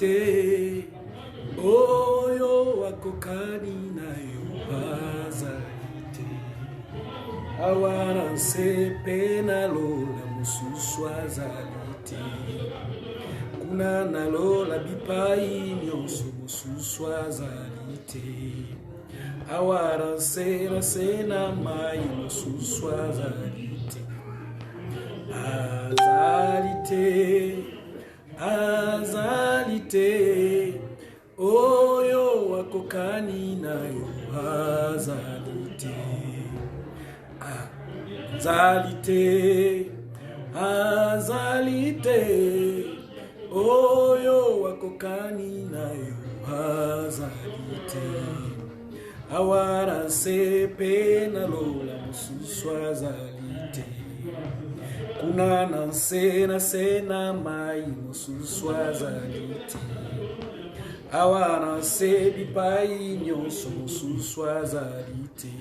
te oyo akokani na yo azali te awana nsepe nalola mosusu azali te kuna nalola bipai nyonso mosusu azali te awara nse na mai mosusu azali te azali te oyo akokani na yo azali te azali te oyo akokani na yo azali te awara nsepe nalola mosusu azali te kuna na nse na mai mosusu azali te awara nse bipai nyonso mosusu azali te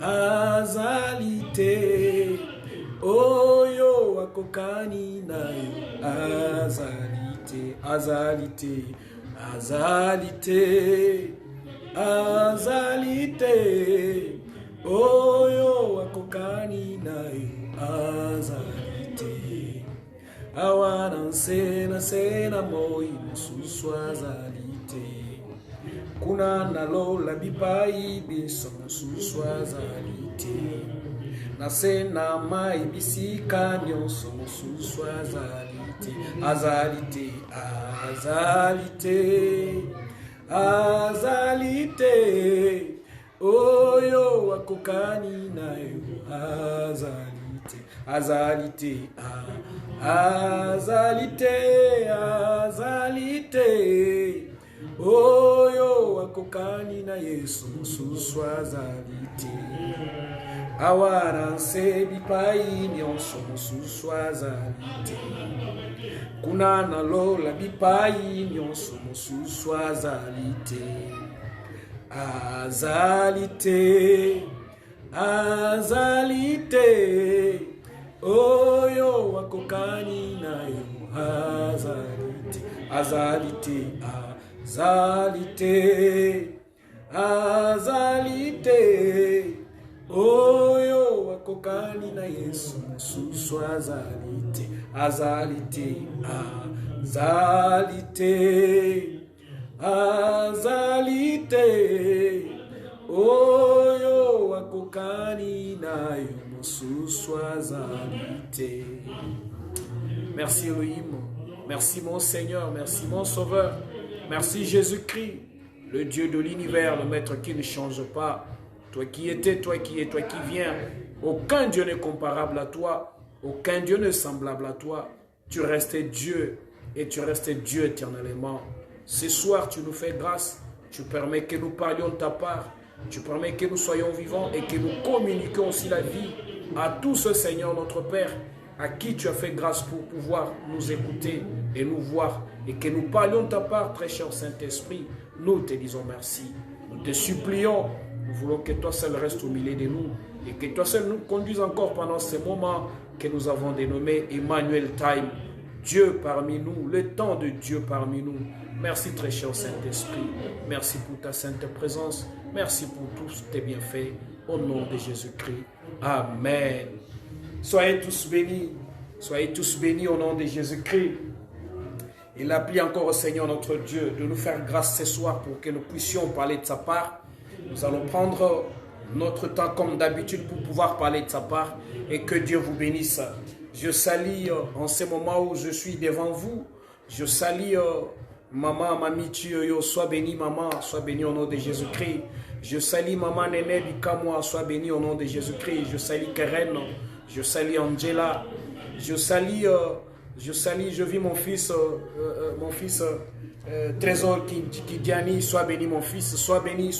azali te oyo akokani na yo azali te azali te oyo akokani na yo azali te awana nse na moi mosusu azali te kuna nalola bipai biso mosusu azali te nase na mai bisika nyonso mosusu azali te oyo akokani na yo azali te oyo akokani na Yesu mosusu azali te awara nse bipai nyonso mosusu azali te kuna nalola bipai nyonso mosusu azali te azali te oyo akokani na yo azali te oyo akokani na Yesu mosusu azali te oyo akokani na yo mosusu azali te. Merci Elohim, merci mon Seigneur, merci mon Sauveur, merci Jésus-Christ, le Dieu de l'univers, le Maître qui ne change pas. Toi qui étais, toi qui es, toi qui viens, aucun Dieu n'est comparable à toi, aucun Dieu n'est semblable à toi. Tu restes Dieu et tu restes Dieu éternellement. Ce soir, tu nous fais grâce, tu permets que nous parlions de ta part, tu permets que nous soyons vivants et que nous communiquions aussi la vie à tout ce Seigneur notre Père, à qui tu as fait grâce pour pouvoir nous écouter et nous voir, et que nous parlions de ta part, très cher Saint-Esprit. Nous te disons merci, nous te supplions, nous voulons que toi seul restes au milieu de nous, et que toi seul nous conduises encore pendant ces moments que nous avons dénommés Emmanuel Time, Dieu parmi nous, le temps de Dieu parmi nous. Merci très cher Saint-Esprit, merci pour ta sainte présence, merci pour tous tes bienfaits, au nom de Jésus-Christ. Amen. Soyez tous bénis au nom de Jésus-Christ. Il a pris encore au Seigneur notre Dieu de nous faire grâce ce soir pour que nous puissions parler de sa part. Nous allons prendre notre temps comme d'habitude pour pouvoir parler de sa part et que Dieu vous bénisse. Je salue en ce moment où je suis devant vous. Je salue maman, mamie, sois bénie maman, sois bénie au nom de Jésus-Christ. Je salue maman Néné Bikamoa, sois bénie au nom de Jésus-Christ. Je salue Karen, je salue Angela, je vis mon fils Trésor Kidiani, sois béni mon fils, sois béni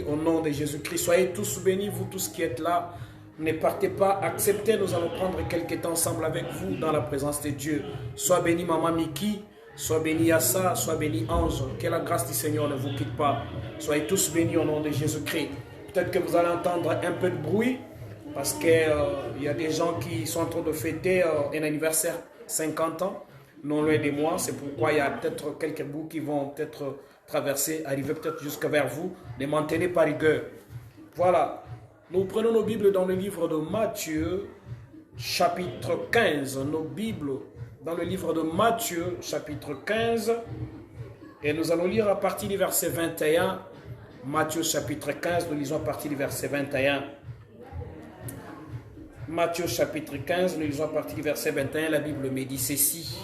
au nom de Jésus-Christ. Soyez tous bénis, vous tous qui êtes là. Ne partez pas, acceptez, nous allons prendre quelques temps ensemble avec vous dans la présence de Dieu. Sois béni maman Miki, sois béni Yassa, sois béni Ange. Que la grâce du Seigneur ne vous quitte pas. Soyez tous bénis au nom de Jésus-Christ. Peut-être que vous allez entendre un peu de bruit, parce qu'il y a des gens qui sont en train de fêter un anniversaire 50 ans, non loin de moi. C'est pourquoi il y a peut-être quelques bouts qui vont peut-être traverser, arriver peut-être jusque vers vous. Ne m'en tenez pas rigueur. Voilà. Nous prenons nos Bibles dans le livre de Matthieu, chapitre 15. Nos Bibles dans le livre de Matthieu, chapitre 15. Et nous allons lire à partir du verset 21. Matthieu, chapitre 15, nous lisons à partir du verset 21. Matthieu, chapitre 15, nous lisons à partir du verset 21. La Bible me dit ceci.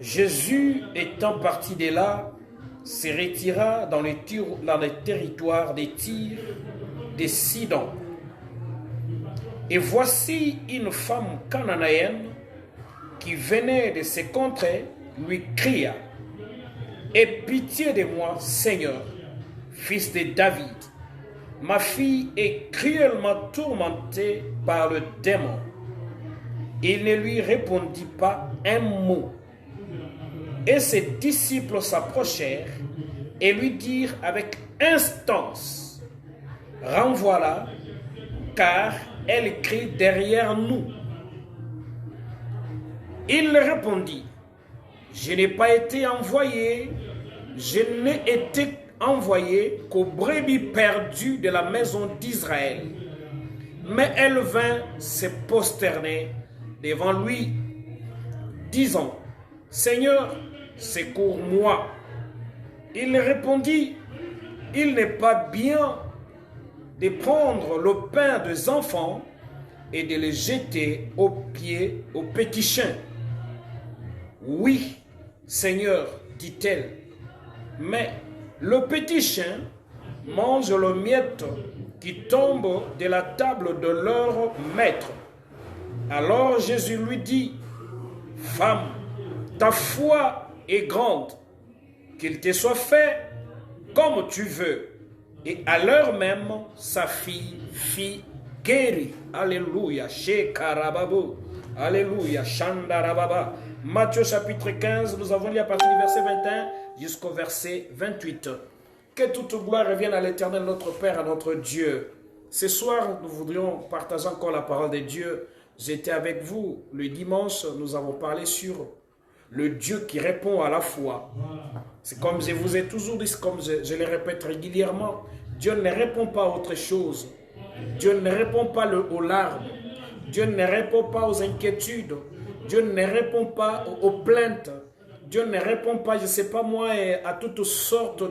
Jésus, étant parti de là, se retira dans les territoires des Tyr, des Sidon. Et voici une femme cananéenne qui venait de ces contrées, lui cria: Aie pitié de moi, Seigneur, fils de David. Ma fille est cruellement tourmentée par le démon. Il ne lui répondit pas un mot. Et ses disciples s'approchèrent et lui dirent avec instance: Renvoie-la, car elle crie derrière nous. Il répondit: Je n'ai pas été envoyé, je n'ai été envoyé qu'aux brebis perdues de la maison d'Israël. Mais elle vint se prosterner devant lui, disant: Seigneur, secours-moi. Il répondit: Il n'est pas bien de prendre le pain des enfants et de le jeter aux pieds aux petits chiens. Oui, Seigneur, dit-elle, mais le petit chien mange le miette qui tombe de la table de leur maître. Alors Jésus lui dit: Femme, ta foi est grande, qu'il te soit fait comme tu veux. Et à l'heure même, sa fille fit guérir. Alléluia, Shekarababo. Alléluia, Shandarababa. Matthieu chapitre 15, nous avons lu à partir du verset 21 jusqu'au verset 28. Que toute gloire revienne à l'Éternel, notre Père, à notre Dieu. Ce soir, nous voudrions partager encore la parole de Dieu. J'étais avec vous le dimanche, nous avons parlé sur le Dieu qui répond à la foi. C'est comme je vous ai toujours dit, comme je le répète régulièrement, Dieu ne répond pas à autre chose. Dieu ne répond pas aux larmes. Dieu ne répond pas aux inquiétudes. Dieu ne répond pas aux plaintes. Dieu ne répond pas, je ne sais pas moi, à toutes sortes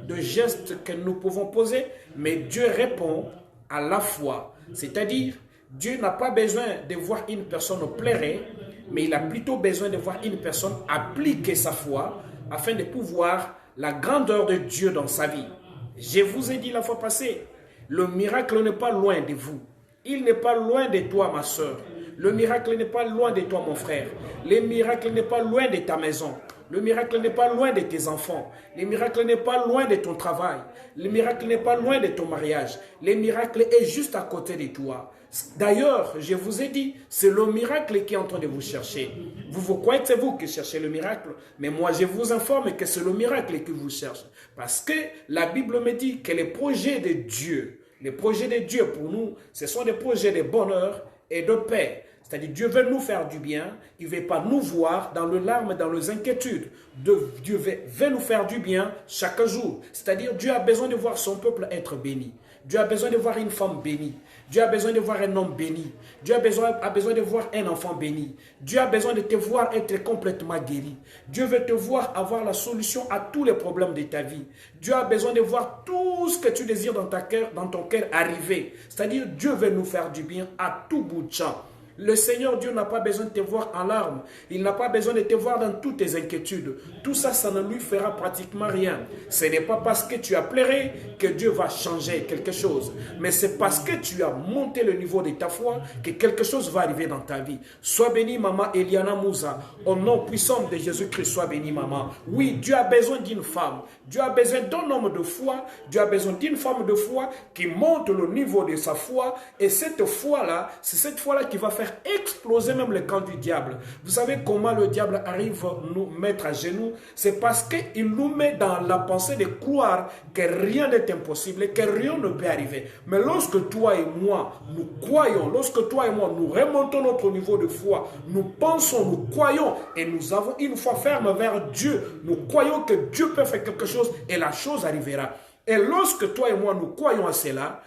de gestes que nous pouvons poser, mais Dieu répond à la foi. C'est-à-dire, Dieu n'a pas besoin de voir une personne pleurer, mais il a plutôt besoin de voir une personne appliquer sa foi afin de pouvoir la grandeur de Dieu dans sa vie. Je vous ai dit la fois passée, le miracle n'est pas loin de vous. Il n'est pas loin de toi, ma soeur. Le miracle n'est pas loin de toi, mon frère. Le miracle n'est pas loin de ta maison. Le miracle n'est pas loin de tes enfants. Le miracle n'est pas loin de ton travail. Le miracle n'est pas loin de ton mariage. Le miracle est juste à côté de toi. D'ailleurs, je vous ai dit, c'est le miracle qui est en train de vous chercher. Vous croyez que c'est vous qui cherchez le miracle, mais moi je vous informe que c'est le miracle qui vous cherche. Parce que la Bible me dit que les projets de Dieu pour nous, ce sont des projets de bonheur et de paix. C'est-à-dire, Dieu veut nous faire du bien, il ne veut pas nous voir dans le larmes, dans les inquiétudes. Dieu veut nous faire du bien chaque jour. C'est-à-dire, Dieu a besoin de voir son peuple être béni. Dieu a besoin de voir une femme bénie. Dieu a besoin de voir un homme béni. Dieu a besoin de voir un enfant béni. Dieu a besoin de te voir être complètement guéri. Dieu veut te voir avoir la solution à tous les problèmes de ta vie. Dieu a besoin de voir tout ce que tu désires dans ton cœur arriver. C'est-à-dire, Dieu veut nous faire du bien à tout bout de champ. Le Seigneur Dieu n'a pas besoin de te voir en larmes. Il n'a pas besoin de te voir dans toutes tes inquiétudes. Tout ça, ça ne lui fera pratiquement rien. Ce n'est pas parce que tu as pleuré que Dieu va changer quelque chose. Mais c'est parce que tu as monté le niveau de ta foi que quelque chose va arriver dans ta vie. Sois bénie, maman Eliana Moussa. Au nom puissant de Jésus-Christ, sois bénie, maman. Oui, Dieu a besoin d'une femme. Dieu a besoin d'un homme de foi. Dieu a besoin d'une femme de foi qui monte le niveau de sa foi. Et cette foi-là, c'est cette foi-là qui va faire faire exploser même le camp du diable. Vous savez comment le diable arrive à nous mettre à genoux? C'est parce qu'il nous met dans la pensée de croire que rien n'est impossible, que rien ne peut arriver. Mais lorsque toi et moi, nous croyons, lorsque toi et moi, nous remontons notre niveau de foi, nous pensons, nous croyons et nous avons une foi ferme vers Dieu, nous croyons que Dieu peut faire quelque chose et la chose arrivera. Et lorsque toi et moi nous croyons à cela,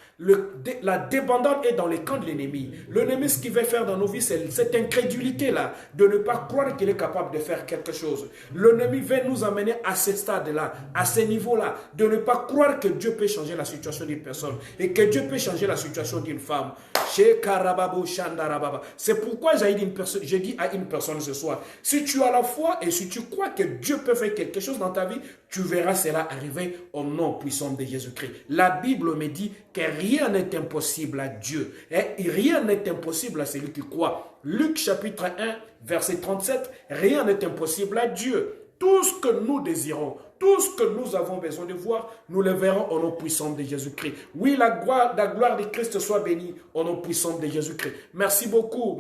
la débandade est dans les camps de l'ennemi. L'ennemi, ce qu'il veut faire dans nos vies, c'est cette incrédulité-là, de ne pas croire qu'il est capable de faire quelque chose. L'ennemi veut nous amener à ce stade-là, à ce niveau-là, de ne pas croire que Dieu peut changer la situation d'une personne et que Dieu peut changer la situation d'une femme. C'est pourquoi j'ai dit à une personne ce soir, si tu as la foi et si tu crois que Dieu peut faire quelque chose dans ta vie, tu verras cela arriver au nom puissant de Jésus-Christ. La Bible me dit que rien n'est impossible à Dieu. Et rien n'est impossible à celui qui croit. Luc chapitre 1, verset 37, rien n'est impossible à Dieu. Tout ce que nous désirons, tout ce que nous avons besoin de voir, nous le verrons au nom puissant de Jésus-Christ. Oui, la gloire de Christ soit bénie au nom puissant de Jésus-Christ. Merci beaucoup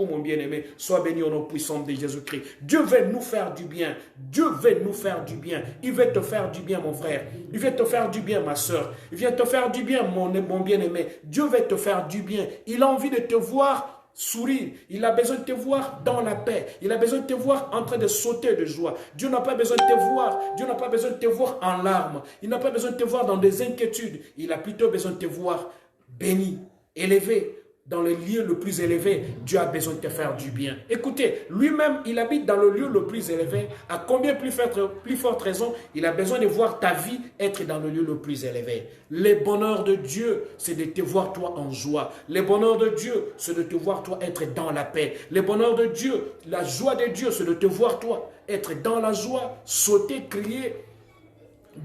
mon bien-aimé. Sois béni au nom puissant de Jésus-Christ. Dieu veut nous faire du bien. Dieu veut nous faire du bien. Il veut te faire du bien, mon frère. Il veut te faire du bien, ma soeur. Il veut te faire du bien, mon bien-aimé. Dieu veut te faire du bien. Il a envie de te voir sourire, il a besoin de te voir dans la paix, il a besoin de te voir en train de sauter de joie. Dieu n'a pas besoin de te voir, Dieu n'a pas besoin de te voir en larmes, il n'a pas besoin de te voir dans des inquiétudes, il a plutôt besoin de te voir béni, élevé. Dans le lieu le plus élevé, Dieu a besoin de te faire du bien. Écoutez, lui-même, il habite dans le lieu le plus élevé. À combien plus forte raison, il a besoin de voir ta vie être dans le lieu le plus élevé. Le bonheur de Dieu, c'est de te voir toi en joie. Le bonheur de Dieu, c'est de te voir toi être dans la paix. Le bonheur de Dieu, la joie de Dieu, c'est de te voir toi être dans la joie, sauter, crier.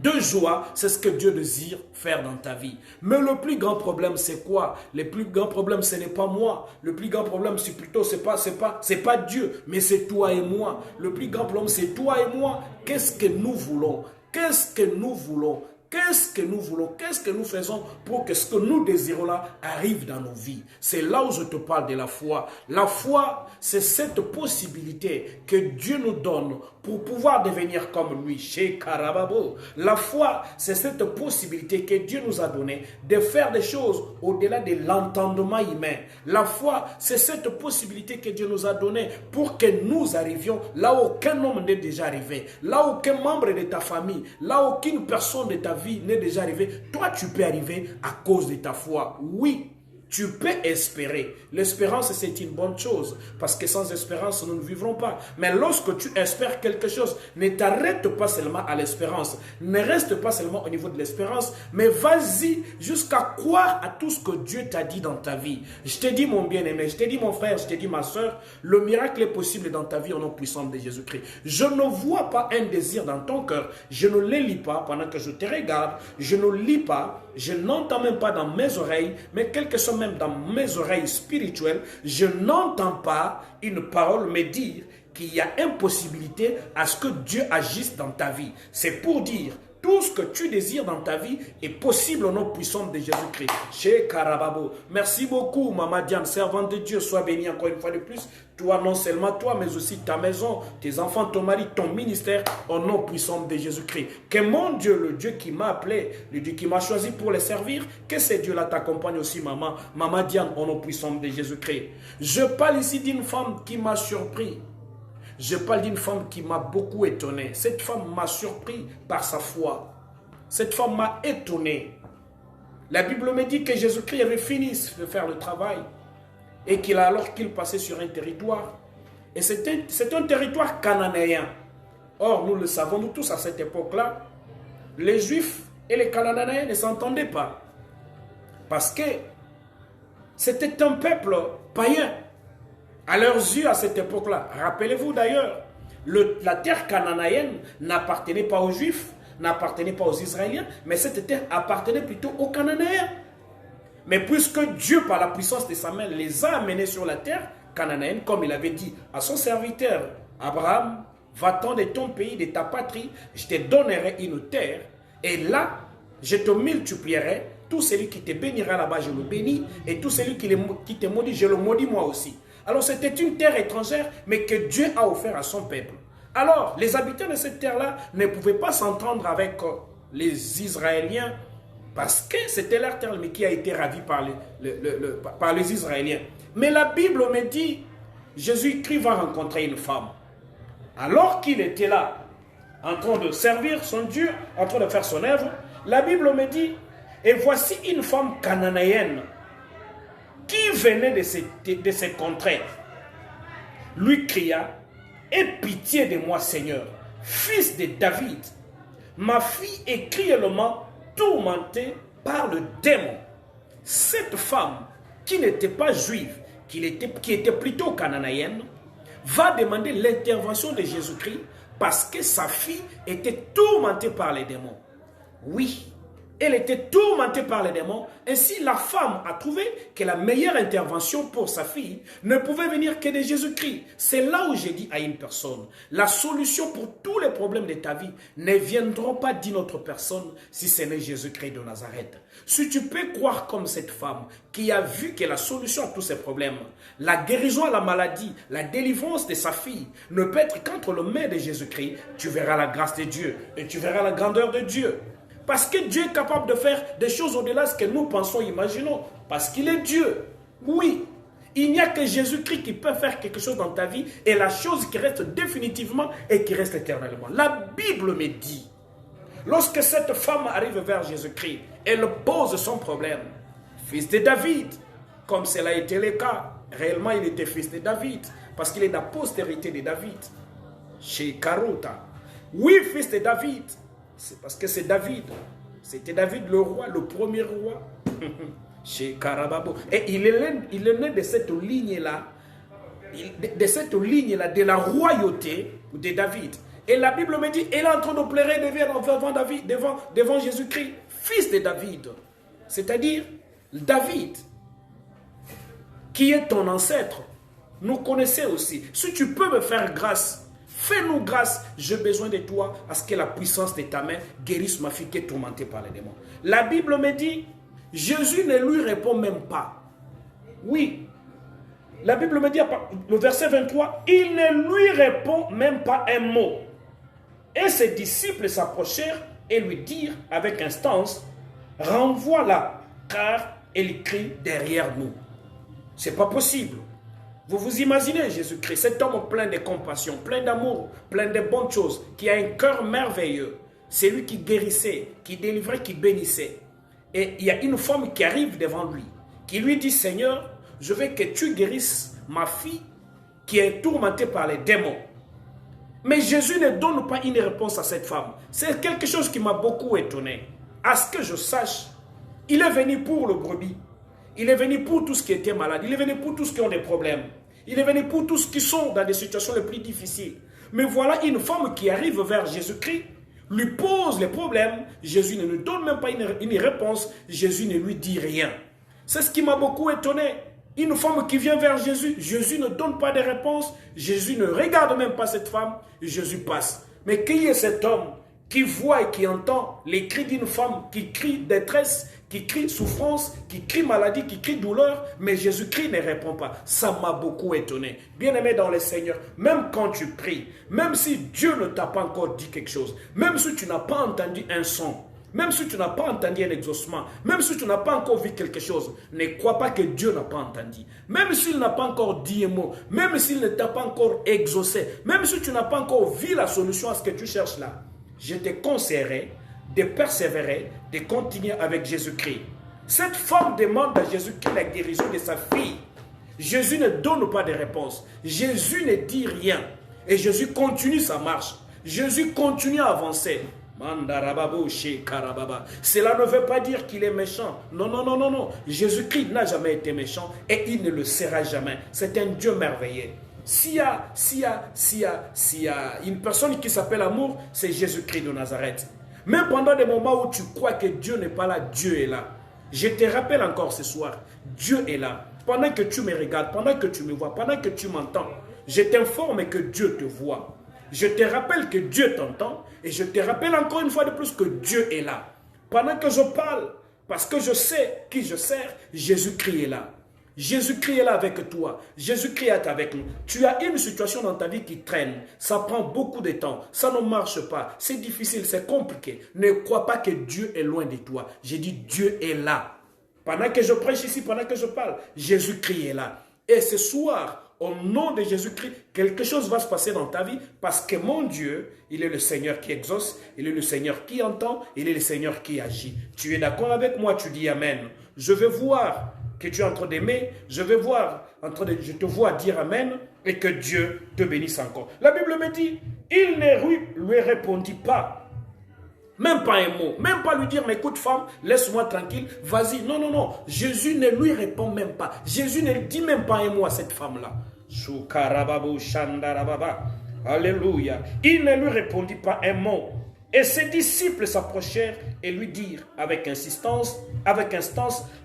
De joie, c'est ce que Dieu désire faire dans ta vie. Mais le plus grand problème, c'est quoi? Le plus grand problème, ce n'est pas moi. Le plus grand problème, c'est plutôt, c'est pas Dieu, mais c'est toi et moi. Le plus grand problème, c'est toi et moi. Qu'est-ce que nous voulons? Qu'est-ce que nous voulons? Qu'est-ce que nous voulons? Qu'est-ce que nous faisons pour que ce que nous désirons là arrive dans nos vies? C'est là où je te parle de la foi. La foi, c'est cette possibilité que Dieu nous donne pour pouvoir devenir comme lui. Chez Karababo. La foi, c'est cette possibilité que Dieu nous a donnée de faire des choses au-delà de l'entendement humain. La foi, c'est cette possibilité que Dieu nous a donnée pour que nous arrivions là où aucun homme n'est déjà arrivé, là où aucun membre de ta famille, là où aucune personne de ta vie n'est déjà arrivé. Toi, tu peux arriver à cause de ta foi. Oui. Tu peux espérer. L'espérance, c'est une bonne chose. Parce que sans espérance, nous ne vivrons pas. Mais lorsque tu espères quelque chose, ne t'arrête pas seulement à l'espérance. Ne reste pas seulement au niveau de l'espérance. Mais vas-y jusqu'à croire à tout ce que Dieu t'a dit dans ta vie. Je te dis, mon bien-aimé, je te dis, mon frère, je te dis, ma soeur, le miracle est possible dans ta vie au nom puissant de Jésus-Christ. Je ne vois pas un désir dans ton cœur. Je ne le lis pas pendant que je te regarde. Je ne lis pas. Je n'entends même pas dans mes oreilles. Mais quelque chose même dans mes oreilles spirituelles, je n'entends pas une parole me dire qu'il y a impossibilité à ce que Dieu agisse dans ta vie. C'est pour dire, tout ce que tu désires dans ta vie est possible au nom puissant de Jésus-Christ. Chez Karababo. Merci beaucoup, Maman Diane, servante de Dieu. Sois bénie encore une fois de plus. Toi, non seulement toi, mais aussi ta maison, tes enfants, ton mari, ton ministère, au nom puissant de Jésus-Christ. Que mon Dieu, le Dieu qui m'a appelé, le Dieu qui m'a choisi pour les servir, que ce Dieu-là t'accompagne aussi, maman. Maman Diane, au nom puissant de Jésus-Christ. Je parle ici d'une femme qui m'a surpris. Je parle d'une femme qui m'a beaucoup étonné. Cette femme m'a surpris par sa foi. Cette femme m'a étonné. La Bible me dit que Jésus-Christ avait fini de faire le travail et alors qu'il passait sur un territoire. Et c'est un territoire cananéen. Or, nous le savons, nous tous à cette époque-là, les Juifs et les Cananéens ne s'entendaient pas. Parce que c'était un peuple païen. À leurs yeux, à cette époque-là, rappelez-vous d'ailleurs, la terre cananéenne n'appartenait pas aux Juifs, n'appartenait pas aux Israéliens, mais cette terre appartenait plutôt aux Cananéens. Mais puisque Dieu, par la puissance de sa main, les a amenés sur la terre cananéenne, comme il avait dit à son serviteur Abraham, va-t'en de ton pays, de ta patrie, je te donnerai une terre, et là, je te multiplierai. Tout celui qui te bénira là-bas, je le bénis, et tout celui qui te maudit, je le maudis moi aussi. Alors c'était une terre étrangère, mais que Dieu a offert à son peuple. Alors, les habitants de cette terre-là ne pouvaient pas s'entendre avec les Israéliens parce que c'était leur terre, mais qui a été ravie par les Israéliens. Mais la Bible me dit, Jésus-Christ va rencontrer une femme. Alors qu'il était là, en train de servir son Dieu, en train de faire son œuvre, la Bible me dit, et voici une femme cananéenne qui venait de ces contrées, lui cria, aie pitié de moi, Seigneur, fils de David. Ma fille est cruellement tourmentée par le démon. Cette femme, qui n'était pas juive, qui était plutôt cananéenne, va demander l'intervention de Jésus-Christ parce que sa fille était tourmentée par les démons. Oui, elle était tourmentée par les démons. Ainsi, la femme a trouvé que la meilleure intervention pour sa fille ne pouvait venir que de Jésus-Christ. C'est là où j'ai dit à une personne, la solution pour tous les problèmes de ta vie ne viendront pas d'une autre personne si ce n'est Jésus-Christ de Nazareth. Si tu peux croire comme cette femme qui a vu que la solution à tous ses problèmes, la guérison à la maladie, la délivrance de sa fille ne peut être qu'entre le mains de Jésus-Christ, tu verras la grâce de Dieu et tu verras la grandeur de Dieu. Parce que Dieu est capable de faire des choses au-delà de ce que nous pensons, imaginons. Parce qu'il est Dieu. Oui, il n'y a que Jésus-Christ qui peut faire quelque chose dans ta vie et la chose qui reste définitivement et qui reste éternellement. La Bible me dit, lorsque cette femme arrive vers Jésus-Christ, elle pose son problème. Fils de David, comme cela a été le cas. Réellement, il était fils de David parce qu'il est de la postérité de David. Chez Karuta. Oui, fils de David. C'est parce que c'est David. C'était David le roi, le premier roi. Chez Karababo. Et il est né de cette ligne-là, de la royauté de David. Et la Bible me dit, elle est en train de pleurer devant Jésus-Christ, fils de David. C'est-à-dire, David, qui est ton ancêtre, nous connaissait aussi. Si tu peux me faire grâce, fais-nous grâce, j'ai besoin de toi, à ce que la puissance de ta main guérisse ma fille qui est tourmentée par les démons. La Bible me dit, Jésus ne lui répond même pas. Oui, la Bible me dit, le verset 23, il ne lui répond même pas un mot. Et ses disciples s'approchèrent et lui dirent avec instance, renvoie-la, car elle crie derrière nous. C'est pas possible. Vous vous imaginez Jésus-Christ, cet homme plein de compassion, plein d'amour, plein de bonnes choses, qui a un cœur merveilleux. C'est lui qui guérissait, qui délivrait, qui bénissait. Et il y a une femme qui arrive devant lui, qui lui dit, Seigneur, je veux que tu guérisses ma fille qui est tourmentée par les démons. Mais Jésus ne donne pas une réponse à cette femme. C'est quelque chose qui m'a beaucoup étonné. À ce que je sache, il est venu pour le brebis. Il est venu pour tous qui étaient malades. Il est venu pour tous qui ont des problèmes. Il est venu pour tous qui sont dans des situations les plus difficiles. Mais voilà une femme qui arrive vers Jésus-Christ, lui pose les problèmes. Jésus ne lui donne même pas une réponse. Jésus ne lui dit rien. C'est ce qui m'a beaucoup étonné. Une femme qui vient vers Jésus, Jésus ne donne pas de réponse. Jésus ne regarde même pas cette femme. Jésus passe. Mais qui est cet homme qui voit et qui entend les cris d'une femme qui crie détresse, qui crie souffrance, qui crie maladie, qui crie douleur, mais Jésus-Christ ne répond pas. Ça m'a beaucoup étonné. Bien-aimé dans le Seigneur, même quand tu pries, même si Dieu ne t'a pas encore dit quelque chose, même si tu n'as pas entendu un son, même si tu n'as pas entendu un exaucement, même si tu n'as pas encore vu quelque chose, ne crois pas que Dieu n'a pas entendu. Même s'il n'a pas encore dit un mot, même s'il ne t'a pas encore exaucé, même si tu n'as pas encore vu la solution à ce que tu cherches là, je te conseillerais de persévérer, de continuer avec Jésus-Christ. Cette femme demande à Jésus-Christ la guérison de sa fille. Jésus ne donne pas de réponse. Jésus ne dit rien. Et Jésus continue sa marche. Jésus continue à avancer. Cela ne veut pas dire qu'il est méchant. Non, non, non, non, non. Jésus-Christ n'a jamais été méchant et il ne le sera jamais. C'est un Dieu merveilleux. S'il y a une personne qui s'appelle amour, c'est Jésus-Christ de Nazareth. Même pendant des moments où tu crois que Dieu n'est pas là, Dieu est là. Je te rappelle encore ce soir, Dieu est là. Pendant que tu me regardes, pendant que tu me vois, pendant que tu m'entends, je t'informe que Dieu te voit. Je te rappelle que Dieu t'entend et je te rappelle encore une fois de plus que Dieu est là. Pendant que je parle, parce que je sais qui je sers, Jésus-Christ est là. Jésus-Christ est là avec toi. Jésus-Christ est avec nous. Tu as une situation dans ta vie qui traîne. Ça prend beaucoup de temps. Ça ne marche pas. C'est difficile, c'est compliqué. Ne crois pas que Dieu est loin de toi. J'ai dit Dieu est là. Pendant que je prêche ici, pendant que je parle, Jésus-Christ est là. Et ce soir, au nom de Jésus-Christ, quelque chose va se passer dans ta vie parce que mon Dieu, il est le Seigneur qui exauce, il est le Seigneur qui entend, il est le Seigneur qui agit. Tu es d'accord avec moi? Tu dis Amen. Je vais voir que tu es en train d'aimer, je te vois dire Amen et que Dieu te bénisse encore. La Bible me dit, il ne lui répondit pas. Même pas un mot, même pas lui dire, mais écoute femme, laisse-moi tranquille, vas-y. Non, non, non, Jésus ne lui répond même pas. Jésus ne dit même pas un mot à cette femme-là. Alléluia. Il ne lui répondit pas un mot. Et ses disciples s'approchèrent et lui dirent avec instance,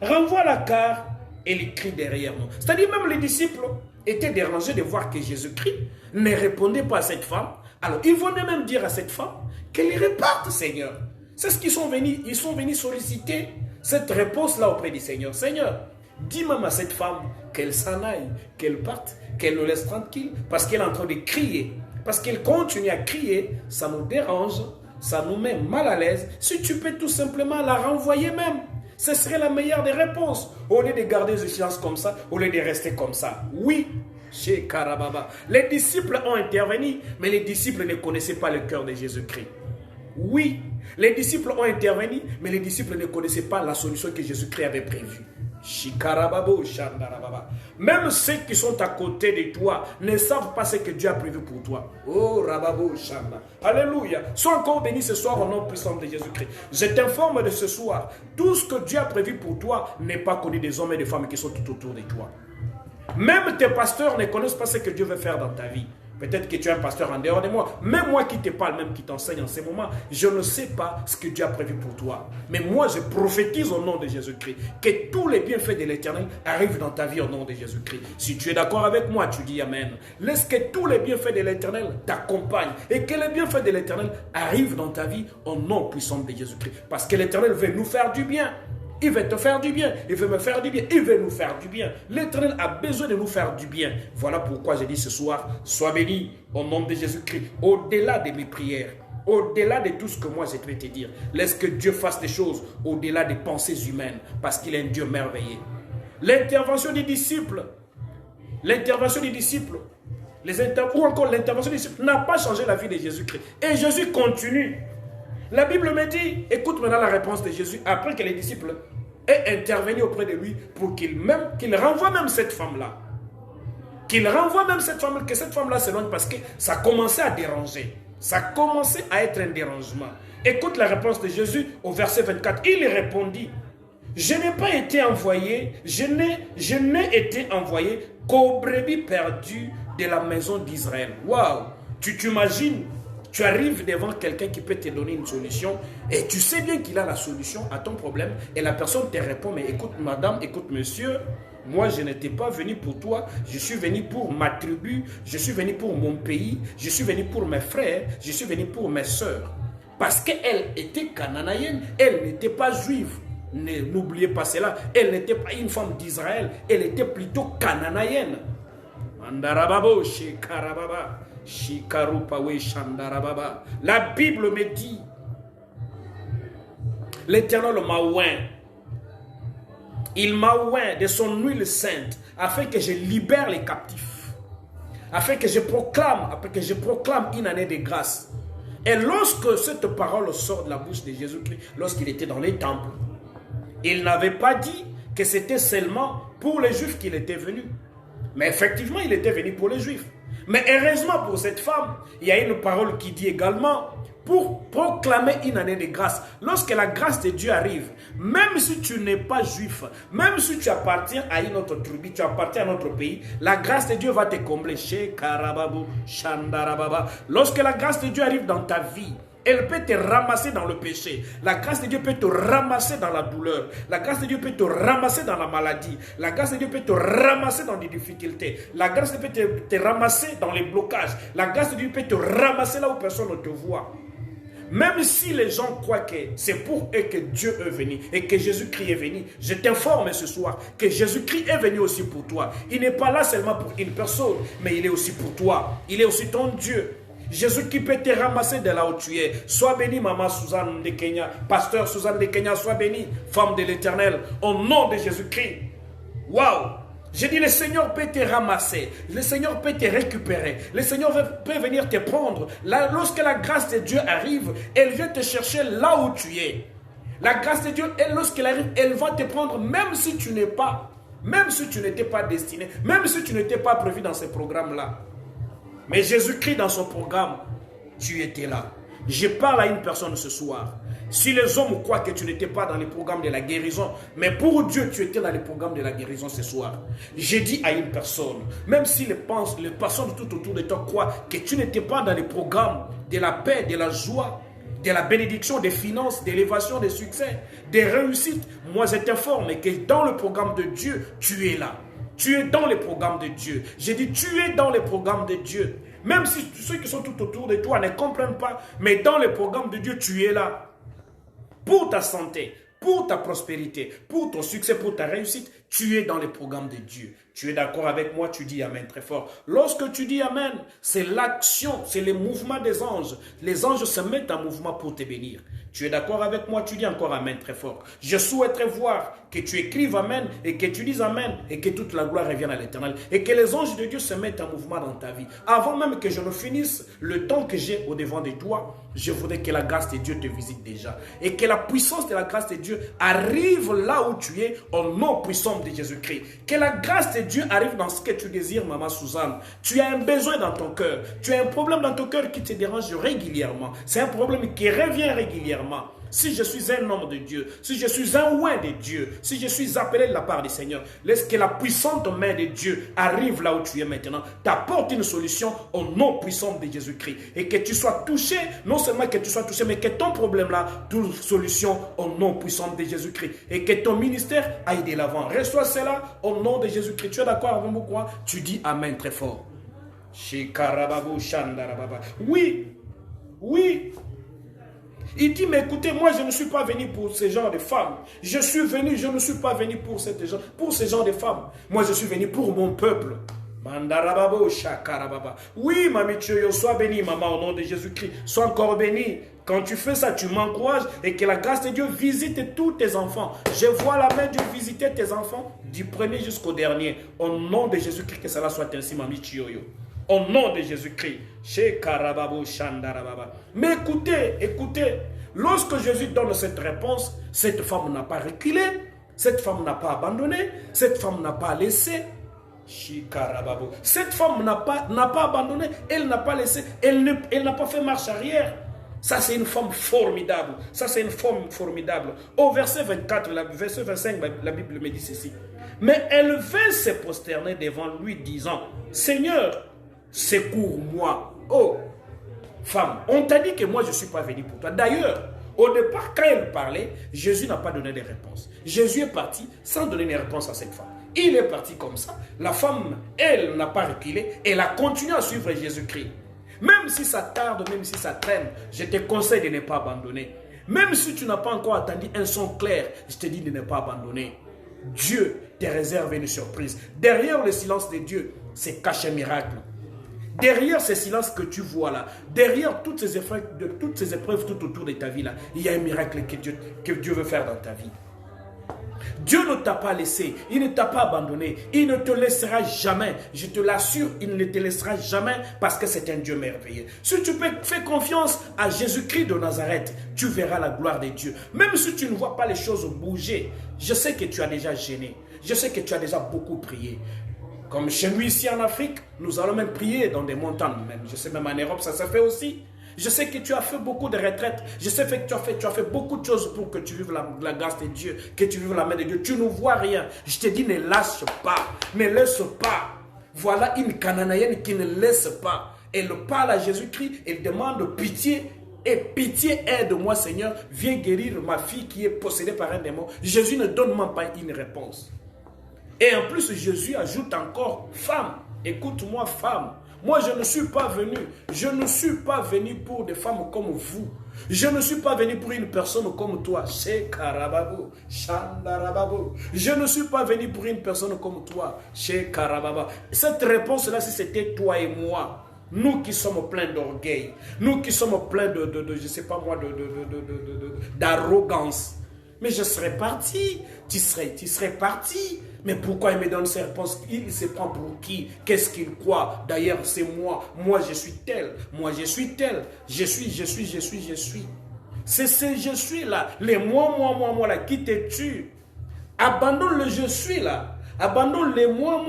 renvoie la car et il crie derrière nous. C'est-à-dire même les disciples étaient dérangés de voir que Jésus-Christ ne répondait pas à cette femme. Alors ils venaient même dire à cette femme qu'elle reparte, Seigneur. C'est ce qu'ils sont venus. Ils sont venus solliciter cette réponse-là auprès du Seigneur. Seigneur, dis même à cette femme qu'elle s'en aille, qu'elle parte, qu'elle nous laisse tranquille, parce qu'elle est en train de crier. Parce qu'elle continue à crier, ça nous dérange, ça nous met mal à l'aise. Si tu peux tout simplement la renvoyer même, ce serait la meilleure des réponses. Au lieu de garder le silence comme ça, au lieu de rester comme ça. Oui, chez Karababa. Les disciples ont intervenu, mais les disciples ne connaissaient pas le cœur de Jésus-Christ. Oui, les disciples ont intervenu, mais les disciples ne connaissaient pas la solution que Jésus-Christ avait prévue. Même ceux qui sont à côté de toi ne savent pas ce que Dieu a prévu pour toi. Oh, Rababo Shanda. Alléluia. Sois encore béni ce soir au nom puissant de Jésus-Christ. Je t'informe de ce soir, tout ce que Dieu a prévu pour toi n'est pas connu des hommes et des femmes qui sont tout autour de toi. Même tes pasteurs ne connaissent pas ce que Dieu veut faire dans ta vie. Peut-être que tu es un pasteur en dehors de moi. Même moi qui te parle, même qui t'enseigne en ces moments, je ne sais pas ce que Dieu a prévu pour toi. Mais moi, je prophétise au nom de Jésus-Christ que tous les bienfaits de l'Éternel arrivent dans ta vie au nom de Jésus-Christ. Si tu es d'accord avec moi, tu dis Amen. Laisse que tous les bienfaits de l'Éternel t'accompagnent et que les bienfaits de l'Éternel arrivent dans ta vie au nom puissant de Jésus-Christ. Parce que l'Éternel veut nous faire du bien. Il veut te faire du bien, il veut me faire du bien, il veut nous faire du bien. L'Éternel a besoin de nous faire du bien. Voilà pourquoi j'ai dit ce soir, sois béni au nom de Jésus-Christ. Au-delà de mes prières, au-delà de tout ce que moi je vais te dire, laisse que Dieu fasse des choses au-delà des pensées humaines, parce qu'il est un Dieu merveilleux. L'intervention des disciples, ou encore l'intervention des disciples n'a pas changé la vie de Jésus-Christ. Et Jésus continue. La Bible me dit, écoute maintenant la réponse de Jésus, après que les disciples aient intervenu auprès de lui pour qu'il renvoie même cette femme-là. Qu'il renvoie même cette femme, que cette femme-là s'éloigne parce que ça commençait à déranger. Ça commençait à être un dérangement. Écoute la réponse de Jésus au verset 24. Il répondit, je n'ai pas été envoyé, je n'ai été envoyé qu'aux brebis perdues de la maison d'Israël. Waouh! Tu t'imagines? Tu arrives devant quelqu'un qui peut te donner une solution et tu sais bien qu'il a la solution à ton problème et la personne te répond, mais écoute madame, écoute monsieur, moi je n'étais pas venu pour toi, je suis venu pour ma tribu, je suis venu pour mon pays, je suis venu pour mes frères, je suis venu pour mes sœurs. Parce qu'elle était cananéenne, elle n'était pas juive. N'oubliez pas cela, elle n'était pas une femme d'Israël, elle était plutôt cananéenne. Mandarababo chez Karababa. La Bible me dit, l'Éternel m'a oint. Il m'a oint de son huile sainte afin que je libère les captifs, afin que je proclame une année de grâce. Et lorsque cette parole sort de la bouche de Jésus-Christ, lorsqu'il était dans les temples, il n'avait pas dit que c'était seulement pour les Juifs qu'il était venu. Mais effectivement, il était venu pour les Juifs. Mais heureusement pour cette femme, il y a une parole qui dit également pour proclamer une année de grâce. Lorsque la grâce de Dieu arrive, même si tu n'es pas juif, même si tu appartiens à une autre tribu, tu appartiens à notre pays, la grâce de Dieu va te combler. Lorsque la grâce de Dieu arrive dans ta vie, elle peut te ramasser dans le péché. La grâce de Dieu peut te ramasser dans la douleur. La grâce de Dieu peut te ramasser dans la maladie. La grâce de Dieu peut te ramasser dans des difficultés. La grâce de Dieu peut te ramasser dans les blocages. La grâce de Dieu peut te ramasser là où personne ne te voit. Même si les gens croient que c'est pour eux que Dieu est venu et que Jésus-Christ est venu, je t'informe ce soir que Jésus-Christ est venu aussi pour toi. Il n'est pas là seulement pour une personne, mais il est aussi pour toi. Il est aussi ton Dieu. Jésus qui peut te ramasser de là où tu es. Sois béni, maman Suzanne de Kenya, pasteur Suzanne de Kenya, sois béni, femme de l'Éternel, au nom de Jésus-Christ. Waouh! J'ai dit, le Seigneur peut te ramasser, le Seigneur peut te récupérer, le Seigneur peut venir te prendre. Lorsque la grâce de Dieu arrive, elle vient te chercher là où tu es. La grâce de Dieu, lorsqu'elle arrive, elle va te prendre même si tu n'es pas, même si tu n'étais pas destiné, même si tu n'étais pas prévu dans ce programme-là. Mais Jésus-Christ dans son programme, tu étais là. Je parle à une personne ce soir. Si les hommes croient que tu n'étais pas dans le programme de la guérison, mais pour Dieu, tu étais dans le programme de la guérison ce soir. J'ai dit à une personne, même si les personnes tout autour de toi croient que tu n'étais pas dans le programme de la paix, de la joie, de la bénédiction, des finances, d'élévation, des succès, des réussites, moi je t'informe que dans le programme de Dieu, tu es là. Tu es dans le programme de Dieu. J'ai dit, tu es dans le programme de Dieu. Même si ceux qui sont tout autour de toi ne comprennent pas, mais dans le programme de Dieu, tu es là. Pour ta santé, pour ta prospérité, pour ton succès, pour ta réussite, tu es dans le programme de Dieu. Tu es d'accord avec moi, tu dis Amen très fort. Lorsque tu dis Amen, c'est l'action, c'est le mouvement des anges. Les anges se mettent en mouvement pour te bénir. Tu es d'accord avec moi, tu dis encore Amen très fort. Je souhaiterais voir que tu écrives Amen et que tu dises Amen et que toute la gloire revienne à l'Éternel et que les anges de Dieu se mettent en mouvement dans ta vie. Avant même que je ne finisse le temps que j'ai au devant de toi, je voudrais que la grâce de Dieu te visite déjà et que la puissance de la grâce de Dieu arrive là où tu es au nom puissant de Jésus-Christ. Que la grâce de Dieu arrive dans ce que tu désires, maman Suzanne. Tu as un besoin dans ton cœur. Tu as un problème dans ton cœur qui te dérange régulièrement. C'est un problème qui revient régulièrement. Si je suis un homme de Dieu, si je suis un oint de Dieu, si je suis appelé de la part du Seigneur, laisse que la puissante main de Dieu arrive là où tu es maintenant, t'apporte une solution au nom puissant de Jésus-Christ et que tu sois touché, non seulement que tu sois touché, mais que ton problème là trouve solution au nom puissant de Jésus-Christ et que ton ministère aille de l'avant. Reçois cela au nom de Jésus-Christ. Tu es d'accord avec moi quoi? Tu dis Amen très fort. Oui, oui. Il dit, mais écoutez, moi je ne suis pas venu pour ce genre de femmes. Je ne suis pas venu pour ce genre de femmes. Moi je suis venu pour mon peuple. Oui, Mamie Tchoyo, sois béni, maman, au nom de Jésus-Christ. Sois encore béni. Quand tu fais ça, tu m'encourages et que la grâce de Dieu visite tous tes enfants. Je vois la main de Dieu visiter tes enfants du premier jusqu'au dernier. Au nom de Jésus-Christ, que cela soit ainsi, Mamie Tchoyo. Au nom de Jésus-Christ. Mais écoutez, lorsque Jésus donne cette réponse, cette femme n'a pas reculé, cette femme n'a pas abandonné, cette femme n'a pas laissé. Cette femme n'a pas abandonné, elle n'a pas laissé, elle n'a pas fait marche arrière. Ça, c'est une femme formidable. Ça, c'est une femme formidable. Au verset 24, verset 25, la Bible me dit ceci. Mais elle vint se prosterner devant lui, disant, Seigneur, secours-moi. Oh, femme, on t'a dit que moi, je ne suis pas venu pour toi. D'ailleurs, au départ, quand elle parlait, Jésus n'a pas donné de réponse. Jésus est parti sans donner une réponse à cette femme. Il est parti comme ça. La femme, elle n'a pas reculé. Elle a continué à suivre Jésus-Christ. Même si ça tarde, même si ça traîne, je te conseille de ne pas abandonner. Même si tu n'as pas encore attendu un son clair, je te dis de ne pas abandonner. Dieu te réserve une surprise. Derrière le silence de Dieu, c'est caché un miracle. Derrière ces silences que tu vois là, derrière toutes ces épreuves tout autour de ta vie là, il y a un miracle que Dieu veut faire dans ta vie. Dieu ne t'a pas laissé, il ne t'a pas abandonné, il ne te laissera jamais. Je te l'assure, il ne te laissera jamais parce que c'est un Dieu merveilleux. Si tu fais confiance à Jésus-Christ de Nazareth, tu verras la gloire de Dieu. Même si tu ne vois pas les choses bouger, je sais que tu as déjà gêné, je sais que tu as déjà beaucoup prié. Comme chez nous ici en Afrique, nous allons même prier dans des montagnes. Même. Je sais même en Europe, ça se fait aussi. Je sais que tu as fait beaucoup de retraites. Je sais que tu as fait beaucoup de choses pour que tu vives la grâce de Dieu, que tu vives la main de Dieu. Tu ne vois rien. Je te dis, ne lâche pas. Ne laisse pas. Voilà une Cananéenne qui ne laisse pas. Elle parle à Jésus-Christ. Elle demande pitié. Et pitié, aide-moi Seigneur. Viens guérir ma fille qui est possédée par un démon. Jésus ne donne même pas une réponse. Et en plus, Jésus ajoute encore, femme, Écoute-moi, femme. Moi, je ne suis pas venu. Je ne suis pas venu pour des femmes comme vous. Je ne suis pas venu pour une personne comme toi. Chez Karababo, Chandarababo. Je ne suis pas venu pour une personne comme toi. Chez Karababa. Cette réponse-là, si c'était toi et moi, nous qui sommes pleins d'orgueil, nous qui sommes pleins de je ne sais pas moi, d'arrogance. Mais je serais parti. Tu serais parti. Mais pourquoi il me donne ces réponses? Il se prend pour qui? Qu'est-ce qu'il croit? D'ailleurs, c'est moi. Moi, je suis tel. Moi, je suis tel. Je suis. C'est ce je suis là. Les moi là qui te tuent. Abandonne le je suis là. Abandonne les moi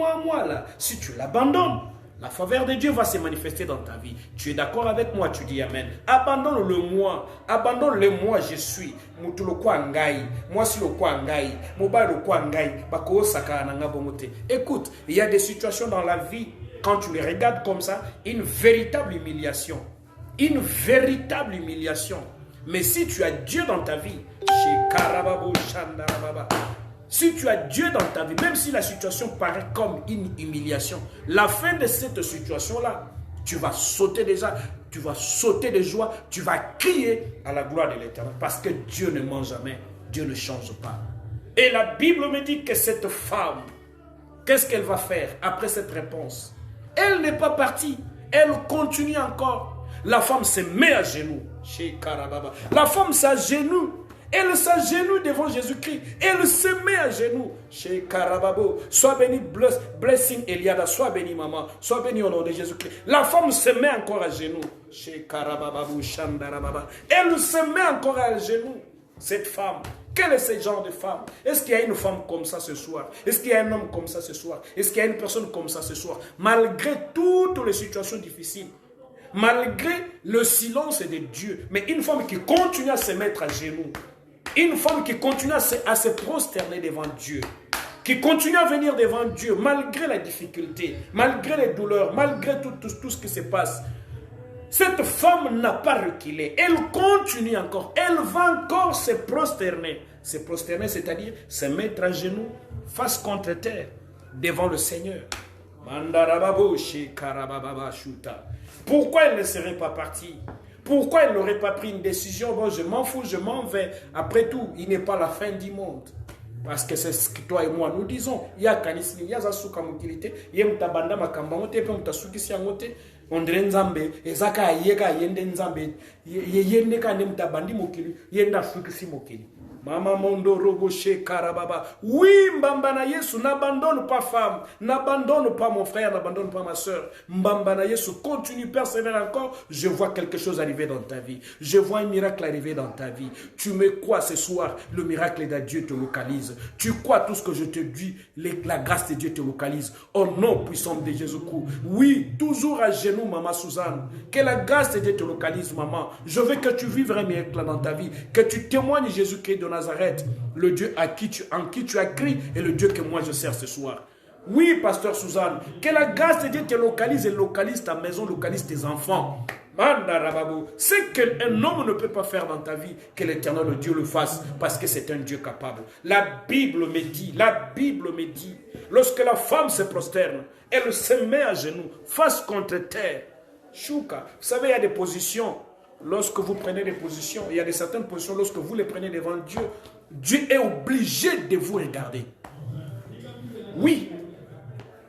là. Si tu l'abandonnes, la faveur de Dieu va se manifester dans ta vie. Tu es d'accord avec moi? Tu dis Amen. Abandonne le moi. Abandonne le moi je suis. Moi si le quoi ngai. Moba le quoi ngai. Écoute, il y a des situations dans la vie, quand tu les regardes comme ça, une véritable humiliation. Une véritable humiliation. Mais si tu as Dieu dans ta vie, chez Karababo Chandarababa, si tu as Dieu dans ta vie, même si la situation paraît comme une humiliation, la fin de cette situation-là, tu vas sauter déjà, tu vas sauter de joie, tu vas crier à la gloire de l'Éternel. Parce que Dieu ne ment jamais, Dieu ne change pas. Et la Bible me dit que cette femme, qu'est-ce qu'elle va faire après cette réponse? Elle n'est pas partie, elle continue encore. La femme se met à genoux chez Karababa. La femme s'agenouille. Elle s'agenouille devant Jésus-Christ. Elle se met à genoux chez Karababo. Sois béni, blessing Eliada. Sois béni, maman. Sois béni au nom de Jésus-Christ. La femme se met encore à genoux chez Karabababou Chandarababa. Elle se met encore à genoux. Cette femme. Quel est ce genre de femme? Est-ce qu'il y a une femme comme ça ce soir? Est-ce qu'il y a un homme comme ça ce soir? Est-ce qu'il y a une personne comme ça ce soir? Malgré toutes les situations difficiles, malgré le silence de Dieu, mais une femme qui continue à se mettre à genoux, une femme qui continue à se prosterner devant Dieu, qui continue à venir devant Dieu malgré la difficulté, malgré les douleurs, malgré tout ce qui se passe. Cette femme n'a pas reculé, elle continue encore, elle va encore se prosterner. Se prosterner, c'est-à-dire se mettre à genoux, face contre terre, devant le Seigneur. Pourquoi elle ne serait pas partie? Pourquoi elle n'aurait pas pris une décision? Bon, je m'en fous, je m'en vais. Après tout, il n'est pas la fin du monde. Parce que c'est ce que toi et moi nous disons. Il y a kanisini, il y a zasuka mukilite, il y a mutabanda makamba mote, pe mutasuki siangote, ondre nzambe, ezaka yeka yende nzambe, yende ka ne mutabandi mukili, yenda suki si mukili. Mama Mondo Roboche Karababa. Oui, Mbambana Yesu, n'abandonne pas femme, n'abandonne pas mon frère, n'abandonne pas ma soeur. Mbambana Yesu, continue, persévère encore. Je vois quelque chose arriver dans ta vie. Je vois un miracle arriver dans ta vie. Tu me crois ce soir, le miracle de Dieu te localise. Tu crois tout ce que je te dis, la grâce de Dieu te localise. Au nom puissant de Jésus-Christ. Oui, toujours à genoux, maman Suzanne. Que la grâce de Dieu te localise, maman. Je veux que tu vives un miracle dans ta vie. Que tu témoignes Jésus-Christ de Nazareth, le Dieu en qui tu as cru et le Dieu que moi je sers ce soir. Oui, pasteur Suzanne, que la grâce de Dieu te localise et localise ta maison, localise tes enfants. C'est qu'un homme ne peut pas faire dans ta vie, que l'Éternel, le Dieu, le fasse, parce que c'est un Dieu capable. La Bible me dit, lorsque la femme se prosterne, elle se met à genoux, face contre terre. Chouka, vous savez, il y a des positions. Lorsque vous prenez des positions, il y a de certaines positions, lorsque vous les prenez devant Dieu, Dieu est obligé de vous regarder. Oui.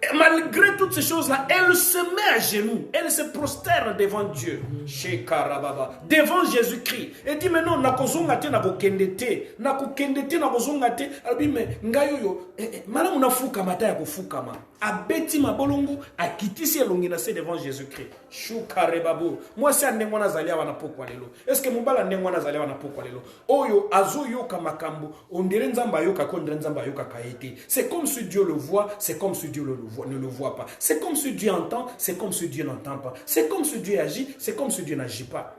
Et malgré toutes ces choses-là, elle se met à genoux, elle se prosterne devant Dieu, chez Karababa, devant Jésus-Christ. Et dit, mais non, nakozongate nakokendete, nakokendete nakozongate, albi me ngayoyo, malamu na fukama ta ya kufukama. Abeti mabolongo, akitisi elongina se devant Jésus-Christ. Shukarebabo. Moi c'est ndengwana zalia wana pokwa lelo. Est-ce que mubala ndengwana zalia wana pokwa lelo? Oyo azo yoka makambo, ondire nzamba yoka kondire nzamba yoka kaete. C'est comme si Dieu le voit, c'est comme si Dieu ne le voit pas. C'est comme si Dieu entend, c'est comme si Dieu n'entend pas. C'est comme si Dieu agit, c'est comme si Dieu n'agit pas.